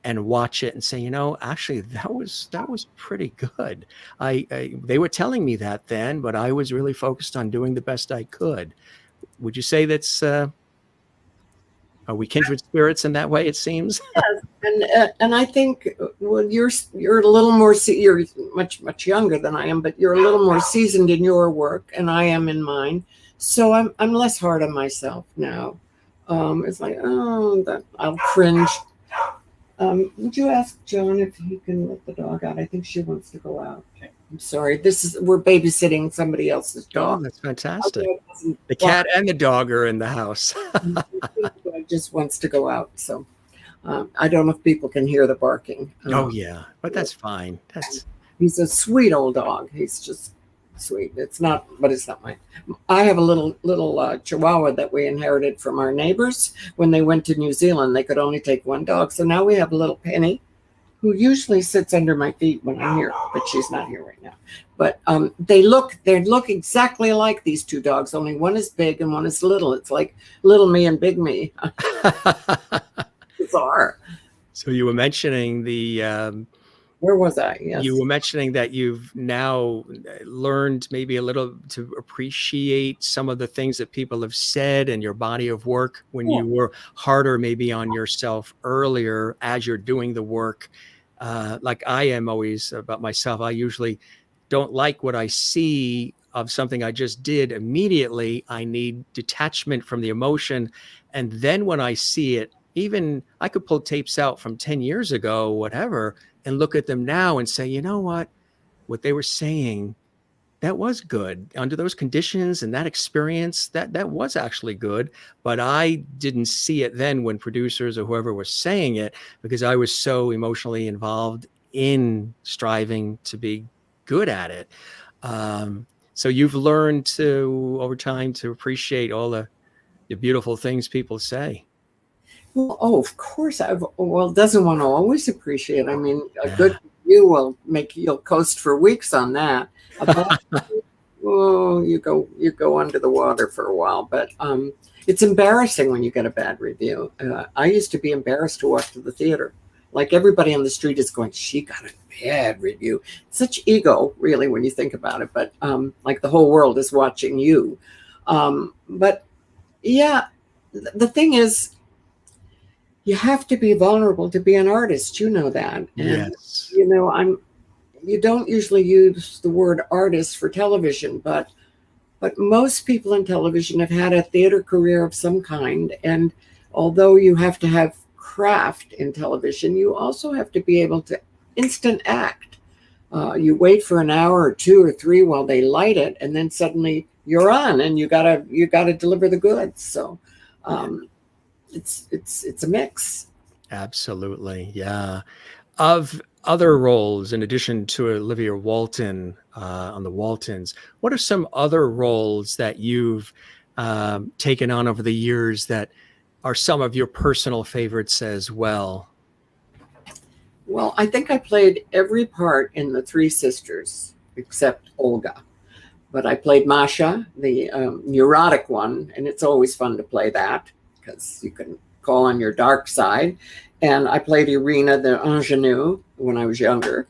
and watch it and say, actually that was pretty good. They were telling me that then, but I was really focused on doing the best I could. Would you say that's are we kindred spirits in that way? It seems. And I think, well, you're a little more you're much younger than I am, but you're a little more seasoned in your work, and I am in mine. So I'm less hard on myself now. It's like, that I'll cringe. Would you ask John if he can let the dog out? I think she wants to go out. Okay. I'm sorry. We're babysitting somebody else's dog. Oh, that's fantastic. The cat and the dog are in the house. He just wants to go out. So I don't know if people can hear the barking. Oh yeah, but that's fine. He's a sweet old dog. He's just sweet. It's not mine. I have a little Chihuahua that we inherited from our neighbors. When they went to New Zealand, they could only take one dog. So now we have a little Penny, who usually sits under my feet when I'm here, but she's not here right now. But they look exactly like these two dogs. Only one is big and one is little. It's like little me and big me. Bizarre. So you were mentioning the. Where was I? Yes. You were mentioning that you've now learned maybe a little to appreciate some of the things that people have said in your body of work when you were harder maybe on yourself earlier as you're doing the work. Like I am always about myself. I usually don't like what I see of something I just did immediately. I need detachment from the emotion. And then when I see it, even I could pull tapes out from 10 years ago, whatever, and look at them now and say, you know what they were saying, that was good under those conditions and that experience, that was actually good. But I didn't see it then when producers or whoever was saying it, because I was so emotionally involved in striving to be good at it. So you've learned over time to appreciate all the beautiful things people say. Well, of course. Doesn't one always appreciate? I mean, a good review will make you'll coast for weeks on that. You go under the water for a while. But it's embarrassing when you get a bad review. I used to be embarrassed to walk to the theater. Like everybody on the street is going, she got a bad review. Such ego, really, when you think about it. But like the whole world is watching you. But yeah, the thing is, you have to be vulnerable to be an artist. You know that. And, yes. You don't usually use the word artist for television, but most people in television have had a theater career of some kind. And although you have to have craft in television, you also have to be able to instant act. You wait for an hour or two or three while they light it, and then suddenly you're on, and you gotta deliver the goods. So it's a mix. Absolutely. Yeah. Of other roles, in addition to Olivia Walton on the Waltons, what are some other roles that you've taken on over the years that are some of your personal favorites as well? Well, I think I played every part in The Three Sisters except Olga. But I played Masha, the neurotic one, and it's always fun to play that because you can call on your dark side. And I played Irina, the ingenue, when I was younger.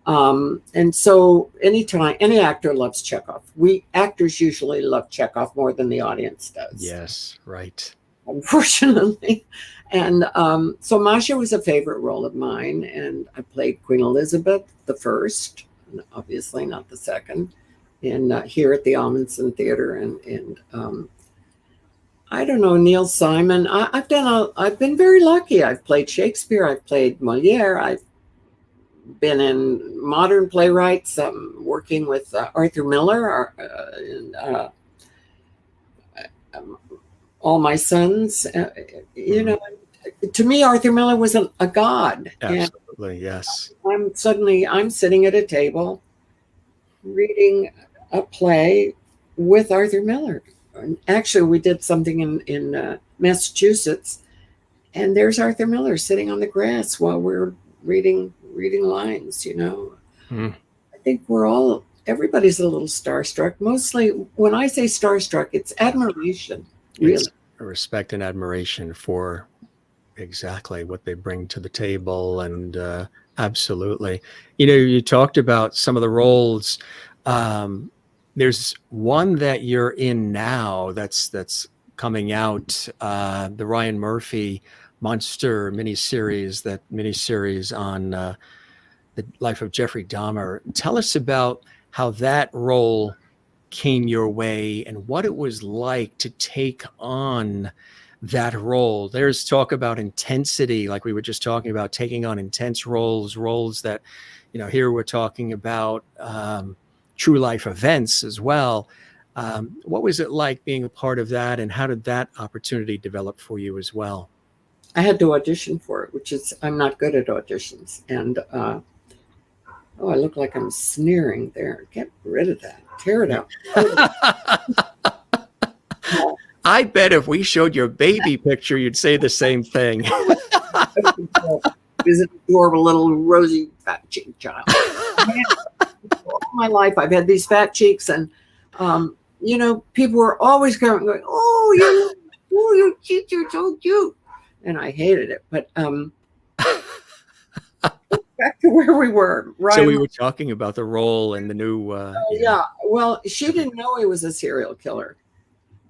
And so any actor loves Chekhov. We actors usually love Chekhov more than the audience does. Yes, right. Unfortunately. And so Masha was a favorite role of mine. And I played Queen Elizabeth the first, obviously not the second, and here at the Amundsen Theater. And I don't know, Neil Simon. I've been very lucky. I've played Shakespeare. I've played Moliere. I've been in modern playwrights. Working with Arthur Miller, um, all my sons. You Mhm. know, to me, Arthur Miller was a god. And Absolutely, yes. I'm sitting at a table reading a play with Arthur Miller. Actually, we did something in Massachusetts, and there's Arthur Miller sitting on the grass while we're reading lines. Mm. I think everybody's a little starstruck. Mostly, when I say starstruck, it's admiration, It's really. a respect and admiration for exactly what they bring to the table, and absolutely. You talked about some of the roles. Um, there's one that you're in now that's coming out, the Ryan Murphy Monster miniseries, that miniseries on the life of Jeffrey Dahmer. Tell us about how that role came your way and what it was like to take on that role. There's talk about intensity, like we were just talking about, taking on intense roles that, here we're talking about true life events as well. What was it like being a part of that, and how did that opportunity develop for you as well? I had to audition for it, which is I'm not good at auditions, and oh, I look like I'm sneering there. Get rid of that. Tear it out. I bet if we showed your baby picture, you'd say the same thing. Is an adorable little rosy fat cheek child. All my life, I've had these fat cheeks, and people were always going, "Oh, your cheeks are so cute," and I hated it. But back to where we were, So Ryan. we were talking about the role and the new, Yeah. Well, she didn't know he was a serial killer.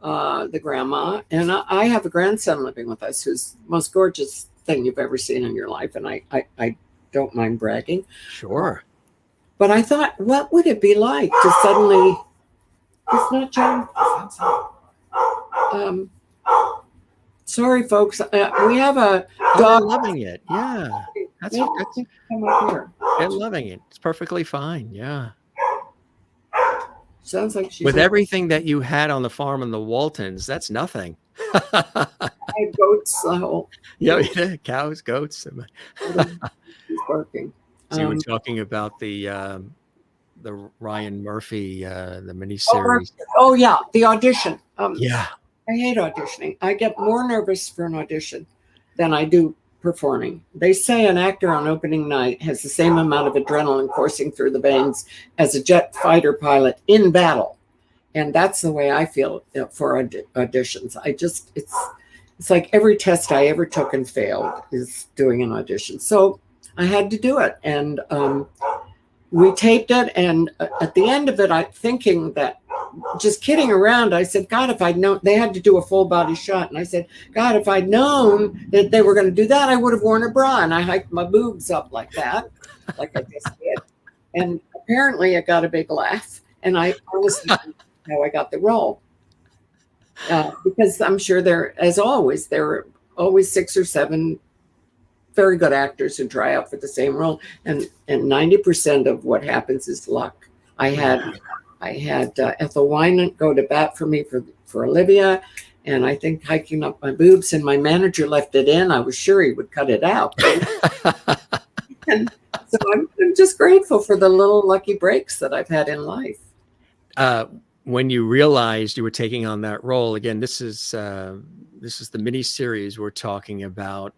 The grandma, and I have a grandson living with us who's the most gorgeous thing you've ever seen in your life, and I don't mind bragging. Sure. But I thought, what would it be like to suddenly? It's not John. Um, sorry, folks. We have a Oh, dog. they're loving it. Yeah. That's Come up here. they're loving it. It's perfectly fine. Yeah. Sounds like she's With everything that you had on the farm in the Waltons, that's nothing. goats. The whole Yeah, cows, goats. she's barking. So you were talking about the Ryan Murphy, the Oh, miniseries. oh yeah, the audition. Yeah. I hate auditioning. I get more nervous for an audition than I do performing. They say an actor on opening night has the same amount of adrenaline coursing through the veins as a jet fighter pilot in battle. And that's the way I feel for auditions. It's like every test I ever took and failed is doing an audition. So I had to do it. And we taped it. And at the end of it, I thinking that, just kidding around, I said, God, if I'd known, they had to do a full body shot. And I said, God, if I'd known that they were going to do that, I would have worn a bra. And I hiked my boobs up like that, like I just did. And apparently it got a big laugh. And I honestly don't know how I got the role. Because I'm sure there are always 6 or 7 very good actors who try out for the same role. And 90% of what happens is luck. I had Ethel Wynant go to bat for me for Olivia, and I think hiking up my boobs, and my manager left it in. I was sure he would cut it out. And so I'm just grateful for the little lucky breaks that I've had in life. When you realized you were taking on that role, again, this is the mini series we're talking about.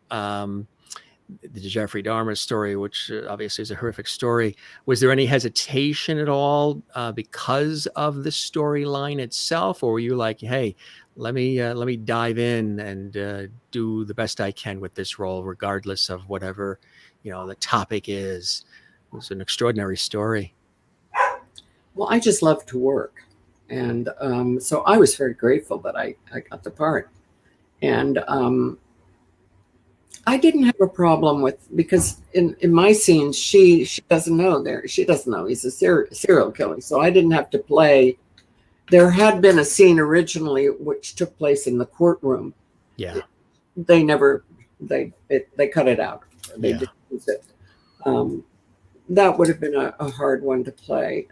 The Jeffrey Dahmer story, which obviously is a horrific story. Was there any hesitation at all because of the storyline itself, or were you like, "Hey, let me dive in and do the best I can with this role, regardless of whatever the topic is"? It was an extraordinary story. Well, I just love to work, and so I was very grateful that I got the part, and I didn't have a problem because in my scenes she doesn't know he's a serial killer, so I didn't have to play there had been a scene originally which took place in the courtroom. Yeah. They never, they cut it out. They Yeah. didn't use it. That would have been a hard one to play.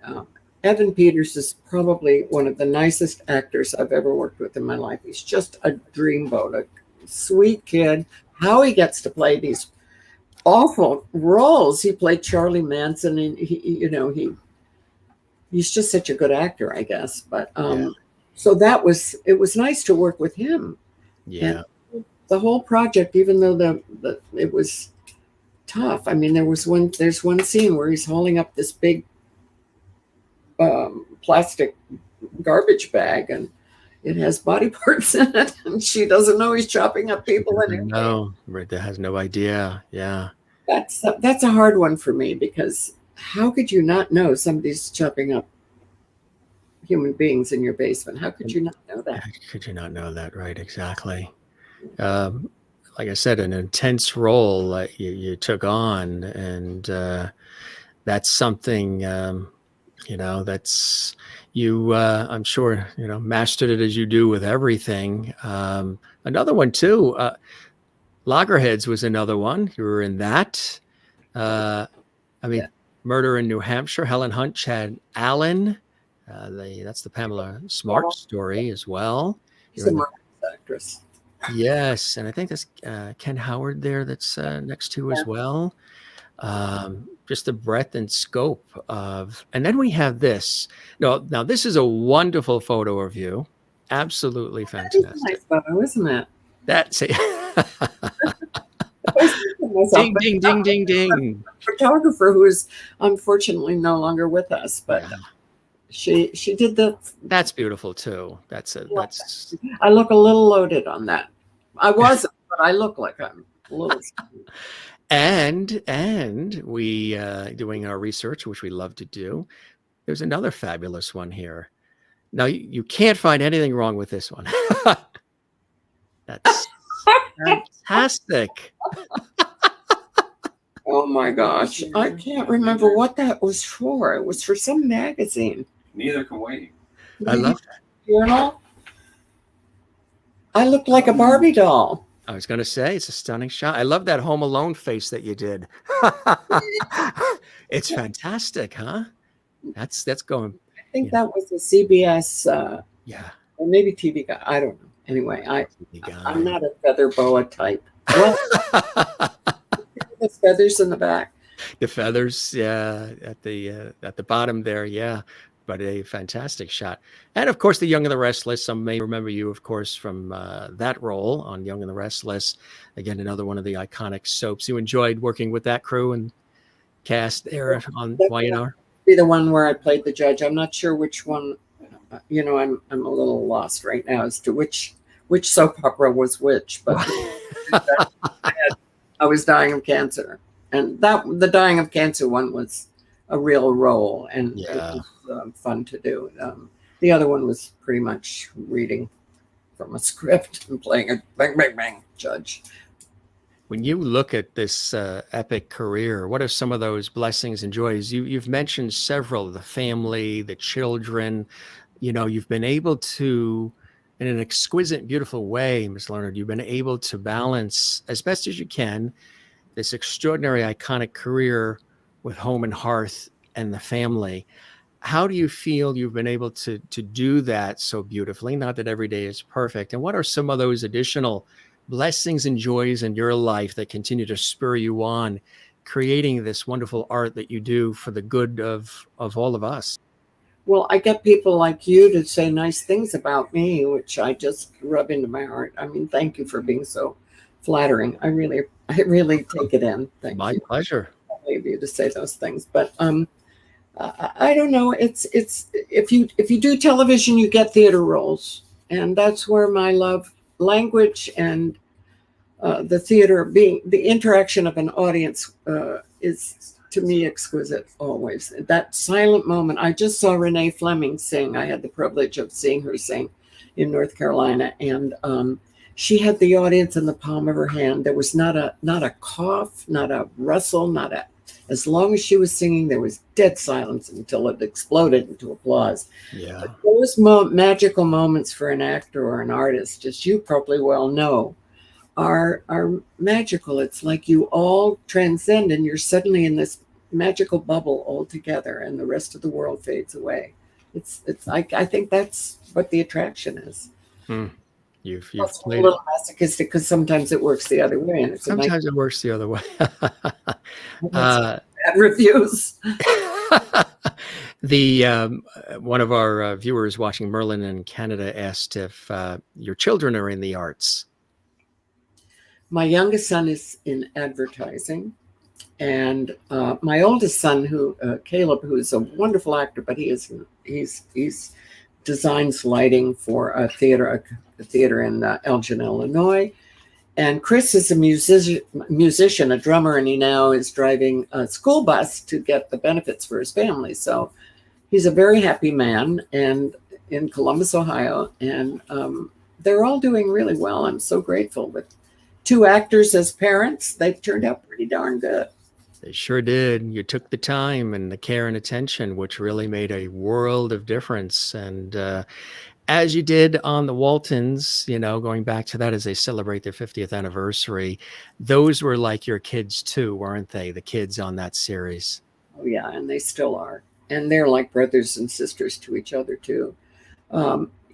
Evan Peters is probably one of the nicest actors I've ever worked with in my life. He's just a dreamboat, a sweet kid. How he gets to play these awful roles. He played Charlie Manson, and he's just such a good actor, I guess. But so it was nice to work with him. Yeah. And the whole project, even though it was tough. I mean, there's one scene where he's holding up this big plastic garbage bag, and it has body parts in it, and she doesn't know he's chopping up people. No, right. That has no idea. Yeah. That's a hard one for me, because how could you not know somebody's chopping up human beings in your basement? How could you not know that? How could you not know that? Right. Exactly. Like I said, an intense role that you took on, and that's something, that's you, I'm sure, mastered it as you do with everything. Another one too, Loggerheads was another one. You were in that. Murder in New Hampshire, Helen Hunt, Chad Allen. That's the Pamela Smart story as well. She's a marvelous actress. Yes, and I think there's Ken Howard there that's next to as well. Just the breadth and scope of, and then we have this. Now this is a wonderful photo of you. Absolutely fantastic. That's a nice photo, isn't it? That's it. Ding, ding, ding, ding, ding. Photographer who is unfortunately no longer with us, but she did the. That's beautiful too. That's. I look a little loaded on that. I wasn't, but I look like I'm a little. And we doing our research, which we love to do. There's another fabulous one here. Now you can't find anything wrong with this one. That's fantastic. Oh my gosh. I can't remember what that was for. It was for some magazine. Neither can we. I love that. Journal. I looked like a Barbie doll. I was going to say, it's a stunning shot. I love that Home Alone face that you did. It's fantastic, huh? That's going. I think that was a CBS, or maybe TV Guide. I don't know. Anyway, I'm not a feather boa type. Well, the feathers in the back. The feathers, at the bottom there, yeah. But a fantastic shot. And of course, the Young and the Restless. Some may remember you, of course, from that role on Young and the Restless. Again, another one of the iconic soaps. You enjoyed working with that crew and cast there on YNR? Be the one where I played the judge. I'm not sure which one. I'm a little lost right now as to which soap opera was which. But I was dying of cancer, and the dying of cancer one was a real role, and it was fun to do. The other one was pretty much reading from a script and playing a bang, bang, bang judge. When you look at this epic career, what are some of those blessings and joys? You've mentioned several: the family, the children. You've been able to, in an exquisite, beautiful way, Ms. Leonard, you've been able to balance as best as you can this extraordinary, iconic career with home and hearth and the family. How do you feel you've been able to do that so beautifully? Not that every day is perfect. And what are some of those additional blessings and joys in your life that continue to spur you on, creating this wonderful art that you do for the good of all of us? Well, I get people like you to say nice things about me, which I just rub into my heart. I mean, thank you for being so flattering. I really take it in. Thank you. My pleasure. Maybe you to say those things, but I don't know. It's if you do television, you get theater roles, and that's where my love language and the theater, being the interaction of an audience, is to me exquisite always. That silent moment. I just saw Renee Fleming sing. I had the privilege of seeing her sing in North Carolina, and she had the audience in the palm of her hand. There was not a cough, not a rustle, not a As long as she was singing, there was dead silence until it exploded into applause. Yeah. Those magical moments for an actor or an artist, as you probably well know, are magical. It's like you all transcend and you're suddenly in this magical bubble all together, and the rest of the world fades away. I think that's what the attraction is. Hmm. You've Plus, a played it. little masochistic because sometimes it works the other way, and it's a nice Sometimes it works the other way. bad reviews. The one of our viewers watching Merlin in Canada asked if your children are in the arts. My youngest son is in advertising, and my oldest son, who Caleb, who is a wonderful actor, but he's designs lighting for a theater in Elgin, Illinois. And Chris is a musician, a drummer, and he now is driving a school bus to get the benefits for his family. So he's a very happy man, and in Columbus, Ohio, and they're all doing really well. I'm so grateful. With 2 actors as parents, they've turned out pretty darn good. They sure did. You took the time and the care and attention, which really made a world of difference. And as you did on the Waltons, going back to that as they celebrate their 50th anniversary, those were like your kids too, weren't they? The kids on that series. Oh, yeah, and they still are. And they're like brothers and sisters to each other too.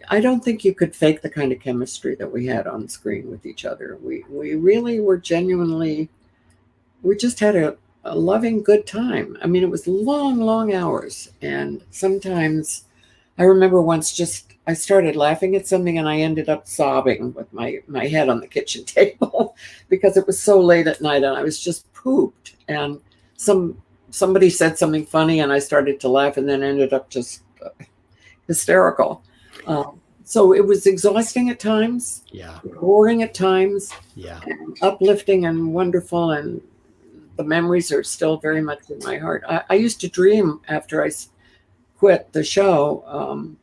I don't think you could fake the kind of chemistry that we had on screen with each other. We really were genuinely, we just had a loving, good time. I mean, it was long, long hours. And sometimes I remember once I started laughing at something and I ended up sobbing with my head on the kitchen table because it was so late at night and I was just pooped. And somebody said something funny and I started to laugh and then ended up just hysterical. So it was exhausting at times, boring at times, and uplifting and wonderful. And the memories are still very much in my heart. I used to dream after I quit the show.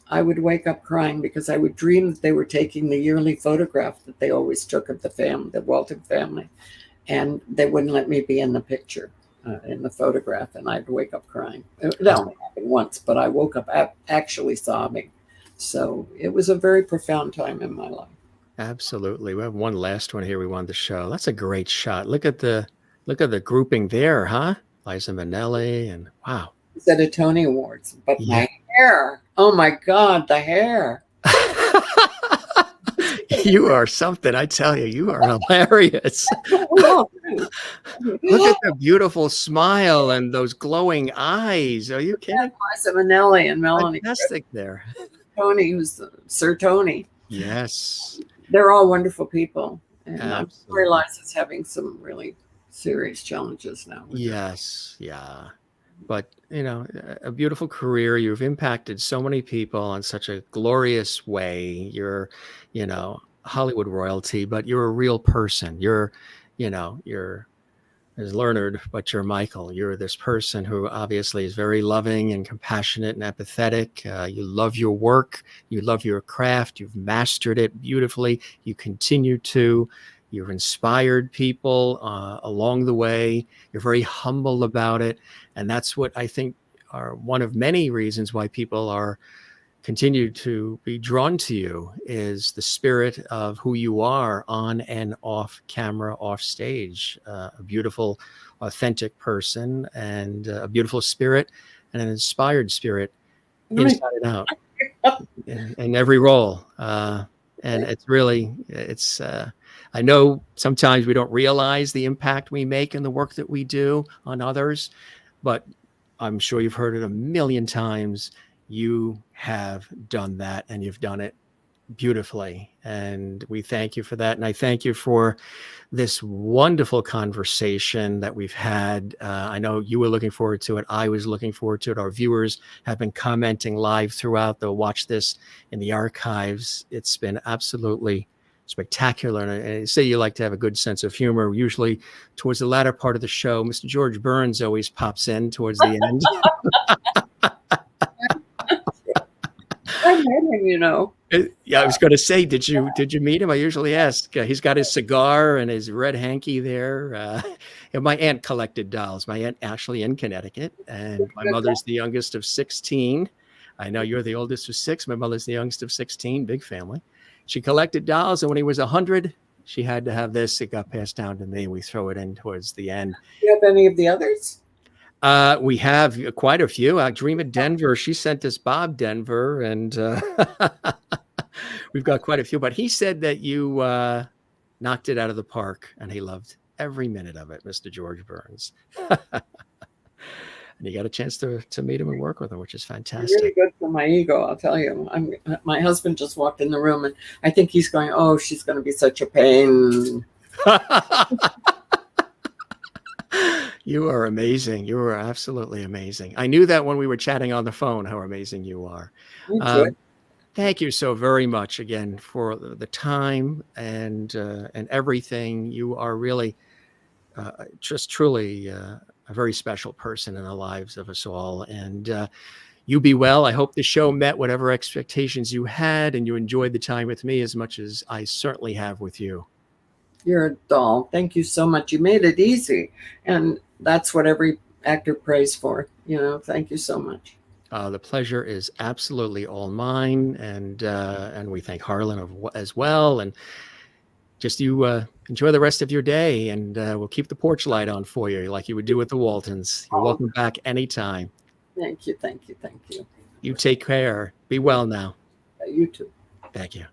I would wake up crying because I would dream that they were taking the yearly photograph that they always took of the Walton family, and they wouldn't let me be in the picture, in the photograph, and I'd wake up crying. That only happened once, but I woke up actually sobbing. So it was a very profound time in my life. Absolutely. We have one last one here we wanted to show. That's a great shot. Look at the grouping there, huh? Liza Minnelli, and wow. It's at a Tony Awards, but my hair. Oh my God, the hair. You are something, I tell you. You are hilarious. Look at the beautiful smile and those glowing eyes. Are you kidding? Liza Minnelli and Melanie. Fantastic there. Tony, who's Sir Tony. Yes. They're all wonderful people. And I realize it's having some really serious challenges now. Yes. Yeah. But, a beautiful career. You've impacted so many people in such a glorious way. You're, Hollywood royalty, but you're a real person. You're as Leonard, but you're Michael. You're this person who obviously is very loving and compassionate and empathetic. You love your work. You love your craft. You've mastered it beautifully. You continue to. You've inspired people along the way. You're very humble about it. And that's what I think are one of many reasons why people are continue to be drawn to you, is the spirit of who you are on and off camera, off stage. A beautiful, authentic person, and a beautiful spirit, and an inspired spirit inside and out in every role. And it's I know sometimes we don't realize the impact we make in the work that we do on others, but I'm sure you've heard it a million times. You have done that, and you've done it beautifully. And we thank you for that. And I thank you for this wonderful conversation that we've had. I know you were looking forward to it. I was looking forward to it. Our viewers have been commenting live throughout. They'll watch this in the archives. It's been absolutely spectacular. And I say you like to have a good sense of humor. Usually towards the latter part of the show, Mr. George Burns always pops in towards the end. I met him you know. Yeah, I was going to say, did you meet him? I usually ask. He's got his cigar and his red hanky there. And my aunt collected dolls. My aunt Ashley in Connecticut, and my mother's the youngest of 16. I know you're the oldest of six. My mother's the youngest of 16. Big family. She collected dolls, and when he was 100, she had to have this. It got passed down to me. We throw it in towards the end. Do you have any of the others? We have quite a few. Dream of Denver. She sent us Bob Denver, and we've got quite a few. But he said that you knocked it out of the park, and he loved every minute of it, Mr. George Burns. And you got a chance to meet him and work with him, which is fantastic. Really good for my ego, I'll tell you. My husband just walked in the room, and I think he's going, "Oh, she's going to be such a pain." You are amazing. You are absolutely amazing. I knew that when we were chatting on the phone, how amazing you are. Thank you so very much again for the time and everything. You are really just truly a very special person in the lives of us all. And you be well. I hope the show met whatever expectations you had, and you enjoyed the time with me as much as I certainly have with you. You're a doll. Thank you so much. You made it easy. And that's what every actor prays for. Thank you so much. The pleasure is absolutely all mine. And we thank Harlan as well. And just you enjoy the rest of your day, and we'll keep the porch light on for you like you would do with the Waltons. You're welcome back anytime. Thank you. Thank you. Thank you. You take care. Be well now. You too. Thank you.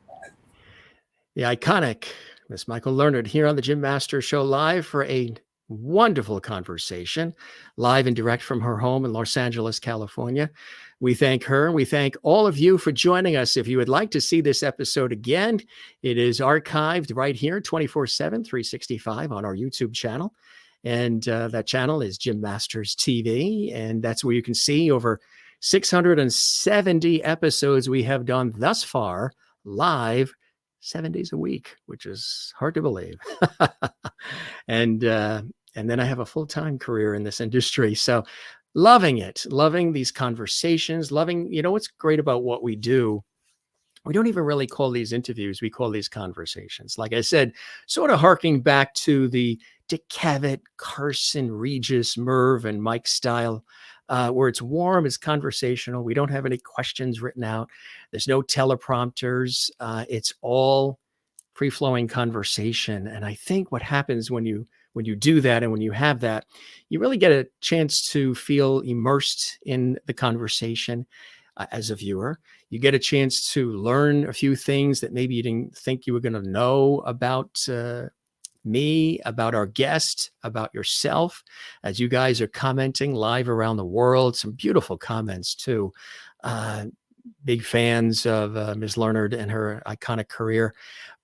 The iconic Miss Michael Learned here on the Jim Masters Show, live for a wonderful conversation, live and direct from her home in Los Angeles, California. We thank her. We thank all of you for joining us. If you would like to see this episode again, it is archived right here 24/7, 365 on our YouTube channel. And that channel is Jim Masters TV. And that's where you can see over 670 episodes we have done thus far live 7 days a week, which is hard to believe. And then I have a full-time career in this industry. So loving it, loving these conversations, loving, what's great about what we do. We don't even really call these interviews. We call these conversations. Like I said, sort of harking back to the Dick Cavett, Carson, Regis, Merv, and Mike style, where it's warm, it's conversational. We don't have any questions written out. There's no teleprompters. It's all free-flowing conversation. And I think what happens when you do that, and when you have that, you really get a chance to feel immersed in the conversation as a viewer. You get a chance to learn a few things that maybe you didn't think you were going to know about me, about our guest, about yourself, as you guys are commenting live around the world. Some beautiful comments too. Big fans of Ms. Learned and her iconic career.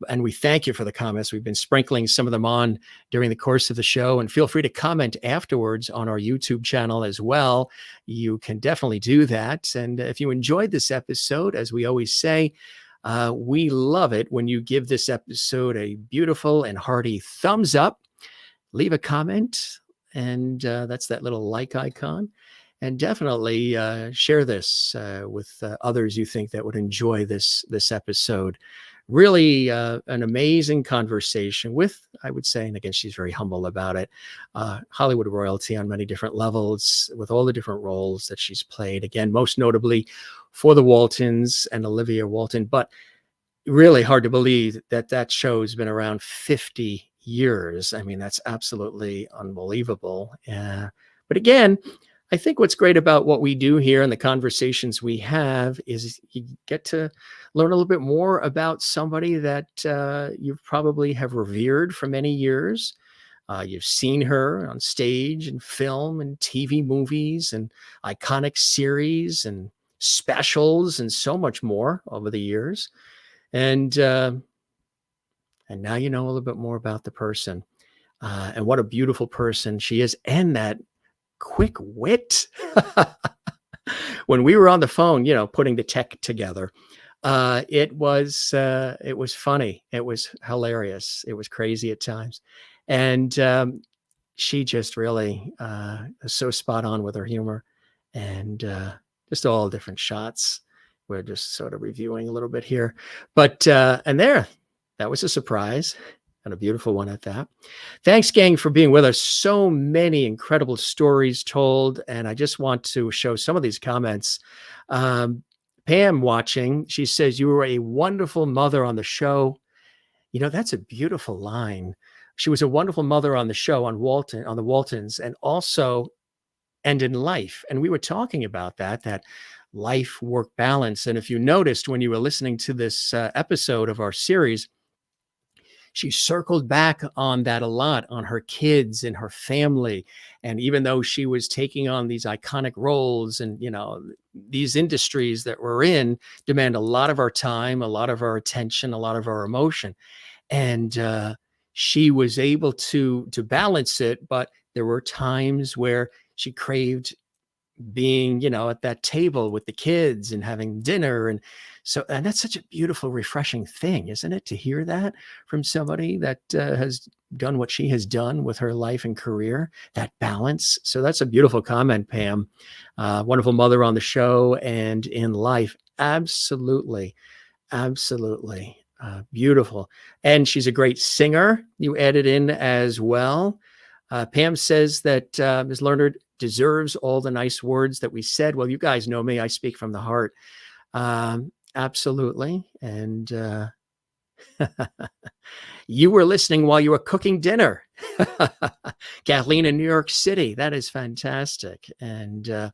And we thank you for the comments. We've been sprinkling some of them on during the course of the show, and feel free to comment afterwards on our YouTube channel as well. You can definitely do that. And if you enjoyed this episode, as we always say, we love it when you give this episode a beautiful and hearty thumbs up, leave a comment, and that's that little like icon. And definitely share this with others you think that would enjoy this episode. Really an amazing conversation with, I would say, and again, she's very humble about it, Hollywood royalty on many different levels, with all the different roles that she's played. Again, most notably for the Waltons and Olivia Walton. But really hard to believe that show's been around 50 years. I mean, that's absolutely unbelievable. But again, I think what's great about what we do here and the conversations we have is you get to learn a little bit more about somebody that you probably have revered for many years. You've seen her on stage and film and TV movies and iconic series and specials and so much more over the years. And now you know a little bit more about the person and what a beautiful person she is, and that quick wit. When we were on the phone, putting the tech together, it was funny. It was hilarious. It was crazy at times. And she just really is so spot on with her humor, and just all different shots. We're just sort of reviewing a little bit here. But, that was a surprise and a beautiful one at that. Thanks, gang, for being with us. So many incredible stories told. And I just want to show some of these comments. Pam watching, she says, "You were a wonderful mother on the show." That's a beautiful line. She was a wonderful mother on the show on the Waltons, and also and in life. And we were talking about that life work balance. And if you noticed when you were listening to this episode of our series, she circled back on that a lot, on her kids and her family. And even though she was taking on these iconic roles, and these industries that we're in demand a lot of our time, a lot of our attention, a lot of our emotion, and she was able to balance it. But there were times where she craved being, at that table with the kids and having dinner. And that's such a beautiful, refreshing thing, isn't it? To hear that from somebody that has done what she has done with her life and career, that balance. So that's a beautiful comment, Pam. Wonderful mother on the show and in life. Absolutely. Absolutely. Beautiful. And she's a great singer. You added in as well. Pam says that Ms. Lerner deserves all the nice words that we said. Well, you guys know me. I speak from the heart. Absolutely. And you were listening while you were cooking dinner. Kathleen in New York City. That is fantastic. And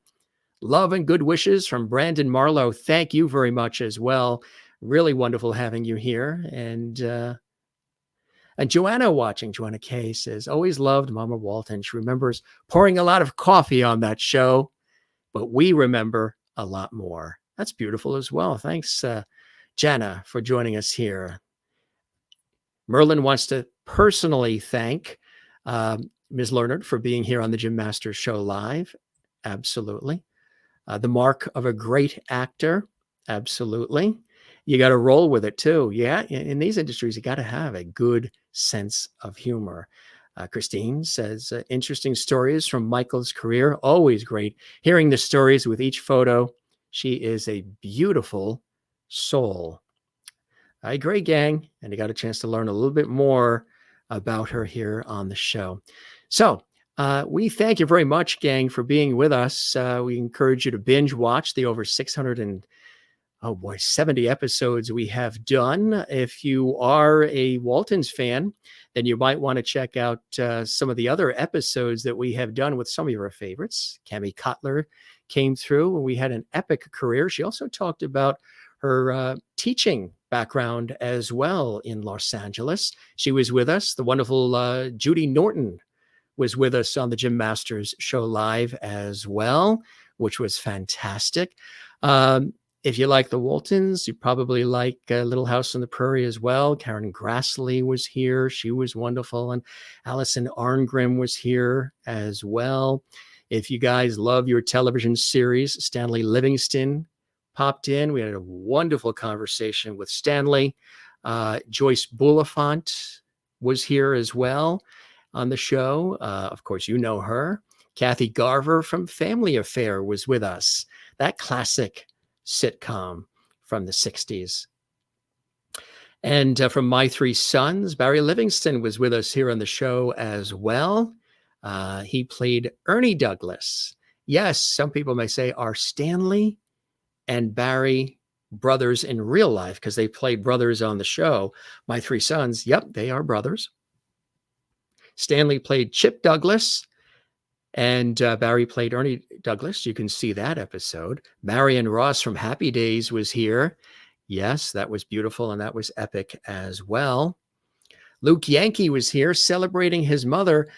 love and good wishes from Brandon Marlowe. Thank you very much as well. Really wonderful having you here. And Joanna watching, Joanna K says, "Always loved Mama Walton. She remembers pouring a lot of coffee on that show, but we remember a lot more." That's beautiful as well. Thanks, Jana, for joining us here. Merlin wants to personally thank Ms. Lerner for being here on the Jim Masters Show live. Absolutely. The mark of a great actor. Absolutely. You got to roll with it too. Yeah. In these industries, you got to have a good sense of humor. Christine says, "Interesting stories from Michael's career. Always great hearing the stories with each photo. She is a beautiful soul." I agree, gang. And you got a chance to learn a little bit more about her here on the show. So we thank you very much, gang, for being with us. We encourage you to binge watch the over 70 episodes we have done. If you are a Waltons fan, then you might want to check out some of the other episodes that we have done with some of your favorites. Cami Cutler came through, and we had an epic career. She also talked about her teaching background as well in Los Angeles. She was with us. The wonderful Judy Norton was with us on the Jim Masters Show live as well, which was fantastic. If you like the Waltons, you probably like Little House on the Prairie as well. Karen Grassley was here. She was wonderful. And Allison Arngrim was here as well. If you guys love your television series, Stanley Livingston popped in. We had a wonderful conversation with Stanley. Joyce Bulifant was here as well on the show. Of course, you know her. Kathy Garver from Family Affair was with us. That classic sitcom from the 60s. And from My Three Sons, Barry Livingston was with us here on the show as well. He played Ernie Douglas. Yes, some people may say, are Stanley and Barry brothers in real life? Because they played brothers on the show. My Three Sons, yep, they are brothers. Stanley played Chip Douglas, and Barry played Ernie Douglas. You can see that episode. Marion Ross from Happy Days was here. Yes, that was beautiful, and that was epic as well. Luke Yankee was here celebrating his mother,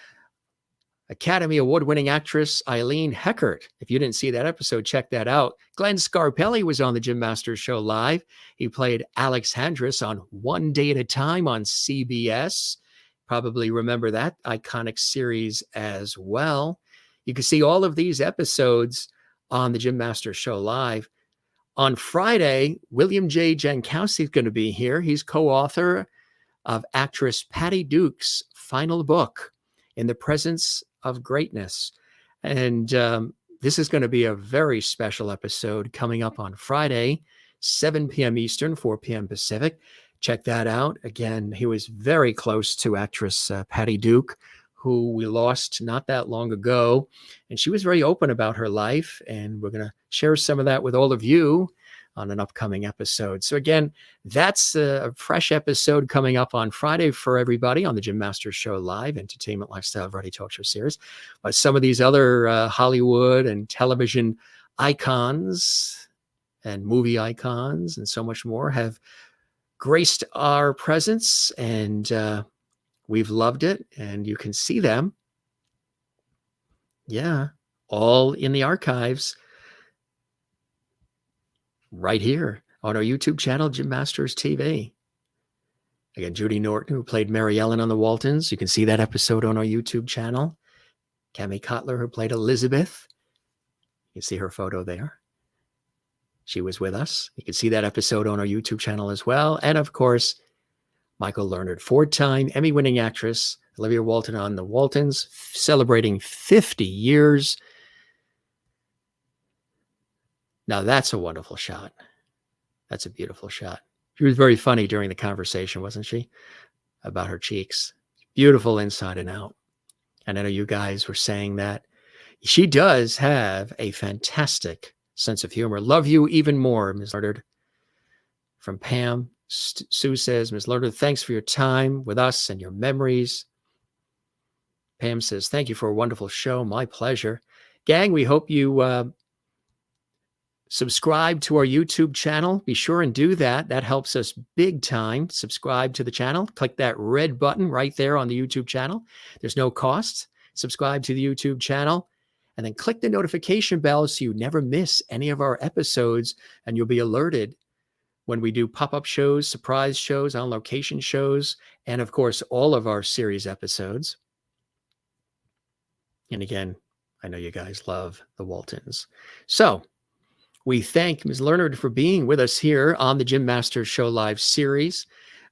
Academy Award-winning actress Eileen Heckert. If you didn't see that episode, check that out. Glenn Scarpelli was on the Jim Masters Show live. He played Alex Handress on One Day at a Time on CBS. Probably remember that iconic series as well. You can see all of these episodes on the Jim Masters Show live. On Friday, William J. Jankowski is going to be here. He's co-author of actress Patty Duke's final book, In the Presence of Greatness. And this is going to be a very special episode coming up on Friday. 7 p.m. Eastern, 4 p.m. Pacific. Check that out. Again, he was very close to actress Patty Duke, who we lost not that long ago. And she was very open about her life. And we're going to share some of that with all of you on an upcoming episode. So again, that's a fresh episode coming up on Friday for everybody on the Jim Masters Show Live, Entertainment Lifestyle Variety Talk Show series. But some of these other Hollywood and television icons and movie icons and so much more have graced our presence, and we've loved it. And you can see them. Yeah, all in the archives right here on our YouTube channel, Jim Masters TV. Again, Judy Norton, who played Mary Ellen on the Waltons. You can see that episode on our YouTube channel. Cammie Cotler, who played Elizabeth. You see her photo there. She was with us. You can see that episode on our YouTube channel as well. And of course, Michael Lerner, 4-time Emmy-winning actress, Olivia Walton on the Waltons, celebrating 50 years. Now that's a wonderful shot. That's a beautiful shot. She was very funny during the conversation, wasn't she? About her cheeks. Beautiful inside and out. And I know you guys were saying that. She does have a fantastic sense of humor. Love you even more, Ms. Lerner. From Pam. Sue says, Ms. Lerner, thanks for your time with us and your memories. Pam says, thank you for a wonderful show. My pleasure. Gang, we hope you subscribe to our YouTube channel. Be sure and do that. That helps us big time. Subscribe to the channel. Click that red button right there on the YouTube channel. There's no cost. Subscribe to the YouTube channel. And then click the notification bell so you never miss any of our episodes, and you'll be alerted when we do pop-up shows, surprise shows, on-location shows, and of course, all of our series episodes. And again, I know you guys love the Waltons. So we thank Ms. Lerner for being with us here on the Jim Masters Show Live series.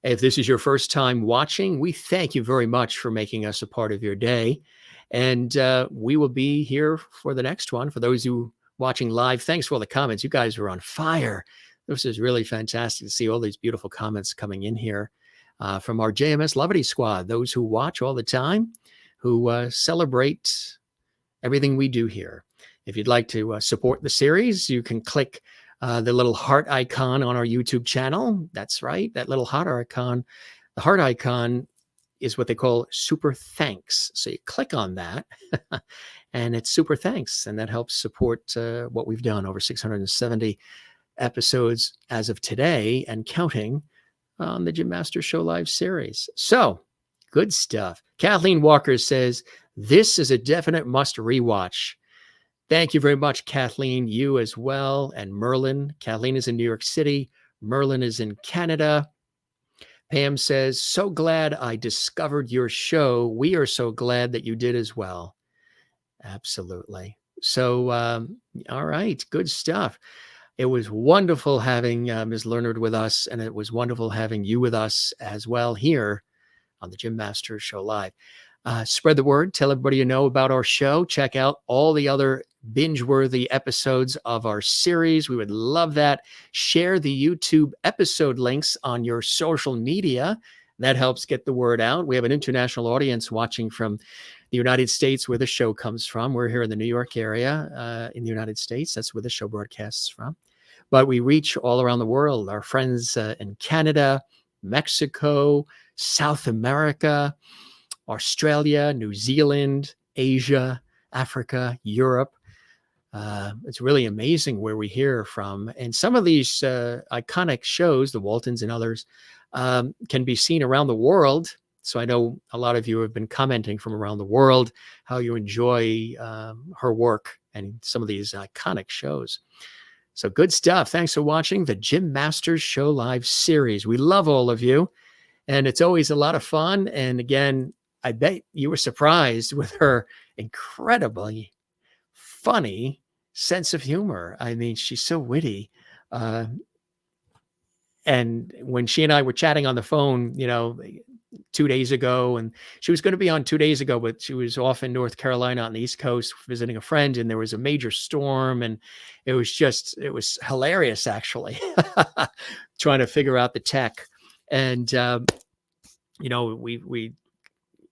If this is your first time watching, we thank you very much for making us a part of your day. And we will be here for the next one. For those who watching live, thanks for all the comments. You guys were on fire. This is really fantastic to see all these beautiful comments coming in here from our JMS Levity Squad, those who watch all the time, who celebrate everything we do here. If you'd like to support the series, you can click the little heart icon on our YouTube channel. That's right, that little heart icon. The heart icon is what they call super thanks. So you click on that and it's super thanks. And that helps support what we've done, over 670 episodes as of today and counting on the Jim Masters Show Live series. So good stuff. Kathleen Walker says, this is a definite must rewatch. Thank you very much, Kathleen. You as well. And Merlin. Kathleen is in New York City. Merlin is in Canada. Pam says, so glad I discovered your show. We are so glad that you did as well. Absolutely. So, all right. Good stuff. It was wonderful having Ms. Lerner with us, and it was wonderful having you with us as well here on the Jim Masters Show Live. Spread the word. Tell everybody you know about our show. Check out all the other binge-worthy episodes of our series. We would love that. Share the YouTube episode links on your social media. That helps get the word out. We have an international audience watching from the United States, where the show comes from. We're here in the New York area in the United States. That's where the show broadcasts from. But we reach all around the world. Our friends in Canada, Mexico, South America, Australia, New Zealand, Asia, Africa, Europe. It's really amazing where we hear from. And some of these iconic shows, the Waltons and others, can be seen around the world. So I know a lot of you have been commenting from around the world how you enjoy her work and some of these iconic shows. So good stuff. Thanks for watching the Jim Masters Show Live series. We love all of you, and it's always a lot of fun. And again, I bet you were surprised with her incredibly funny sense of humor. I mean, she's so witty. And when she and I were chatting on the phone, you know, 2 days ago, and she was going to be on 2 days ago, but she was off in North Carolina on the East Coast visiting a friend, and there was a major storm, and it was hilarious actually, trying to figure out the tech. And we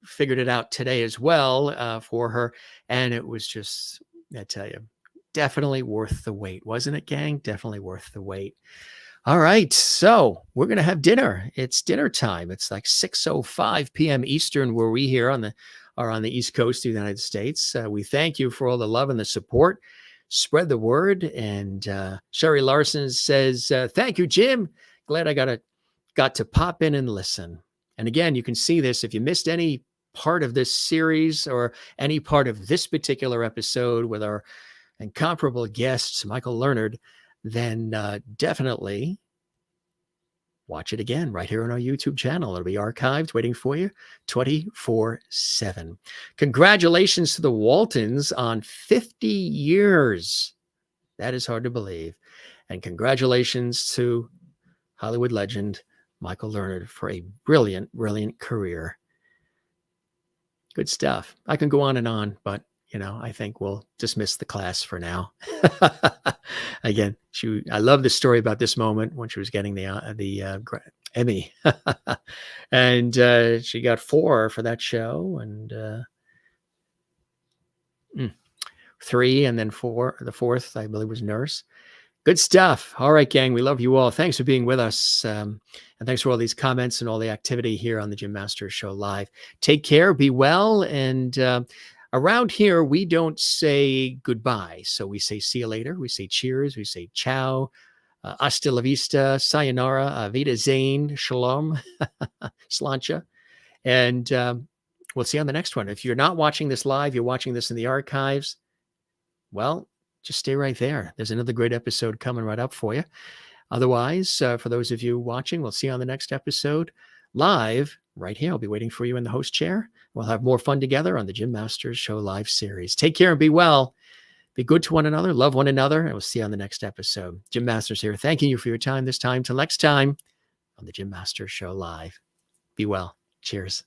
figured it out today as well for her, and it was just, I tell you, definitely worth the wait, wasn't it, gang? Definitely worth the wait. All right, so we're gonna have dinner. It's dinner time. It's like 6:05 p.m. Eastern, where we here are on the East Coast of the United States. We thank you for all the love and the support. Spread the word. And Sherry Larson says, "Thank you, Jim. Glad I got to pop in and listen." And again, you can see this if you missed any part of this series or any part of this particular episode with our incomparable guests, Michael Leonard, then definitely watch it again right here on our YouTube channel. It'll be archived waiting for you 24/7. Congratulations to the Waltons on 50 years. That is hard to believe. And congratulations to Hollywood legend Michael Leonard for a brilliant, brilliant career. Good stuff. I can go on, but I think we'll dismiss the class for now. Again, I love the story about this moment when she was getting the Emmy, and she got 4 for that show, and 3, and then 4. The 4th, I believe, was Nurse. Good stuff. All right, gang, we love you all. Thanks for being with us, and thanks for all these comments and all the activity here on the Jim Masters Show Live. Take care, be well, and around here, we don't say goodbye. So we say see you later. We say cheers. We say ciao, hasta la vista, sayonara, vida zane, shalom, slancha. And we'll see you on the next one. If you're not watching this live, you're watching this in the archives, well, just stay right there. There's another great episode coming right up for you. Otherwise, for those of you watching, we'll see you on the next episode live right here. I'll be waiting for you in the host chair. We'll have more fun together on the Jim Masters Show Live series. Take care and be well. Be good to one another. Love one another. And we'll see you on the next episode. Jim Masters here. Thanking you for your time this time. Till next time on the Jim Masters Show Live. Be well. Cheers.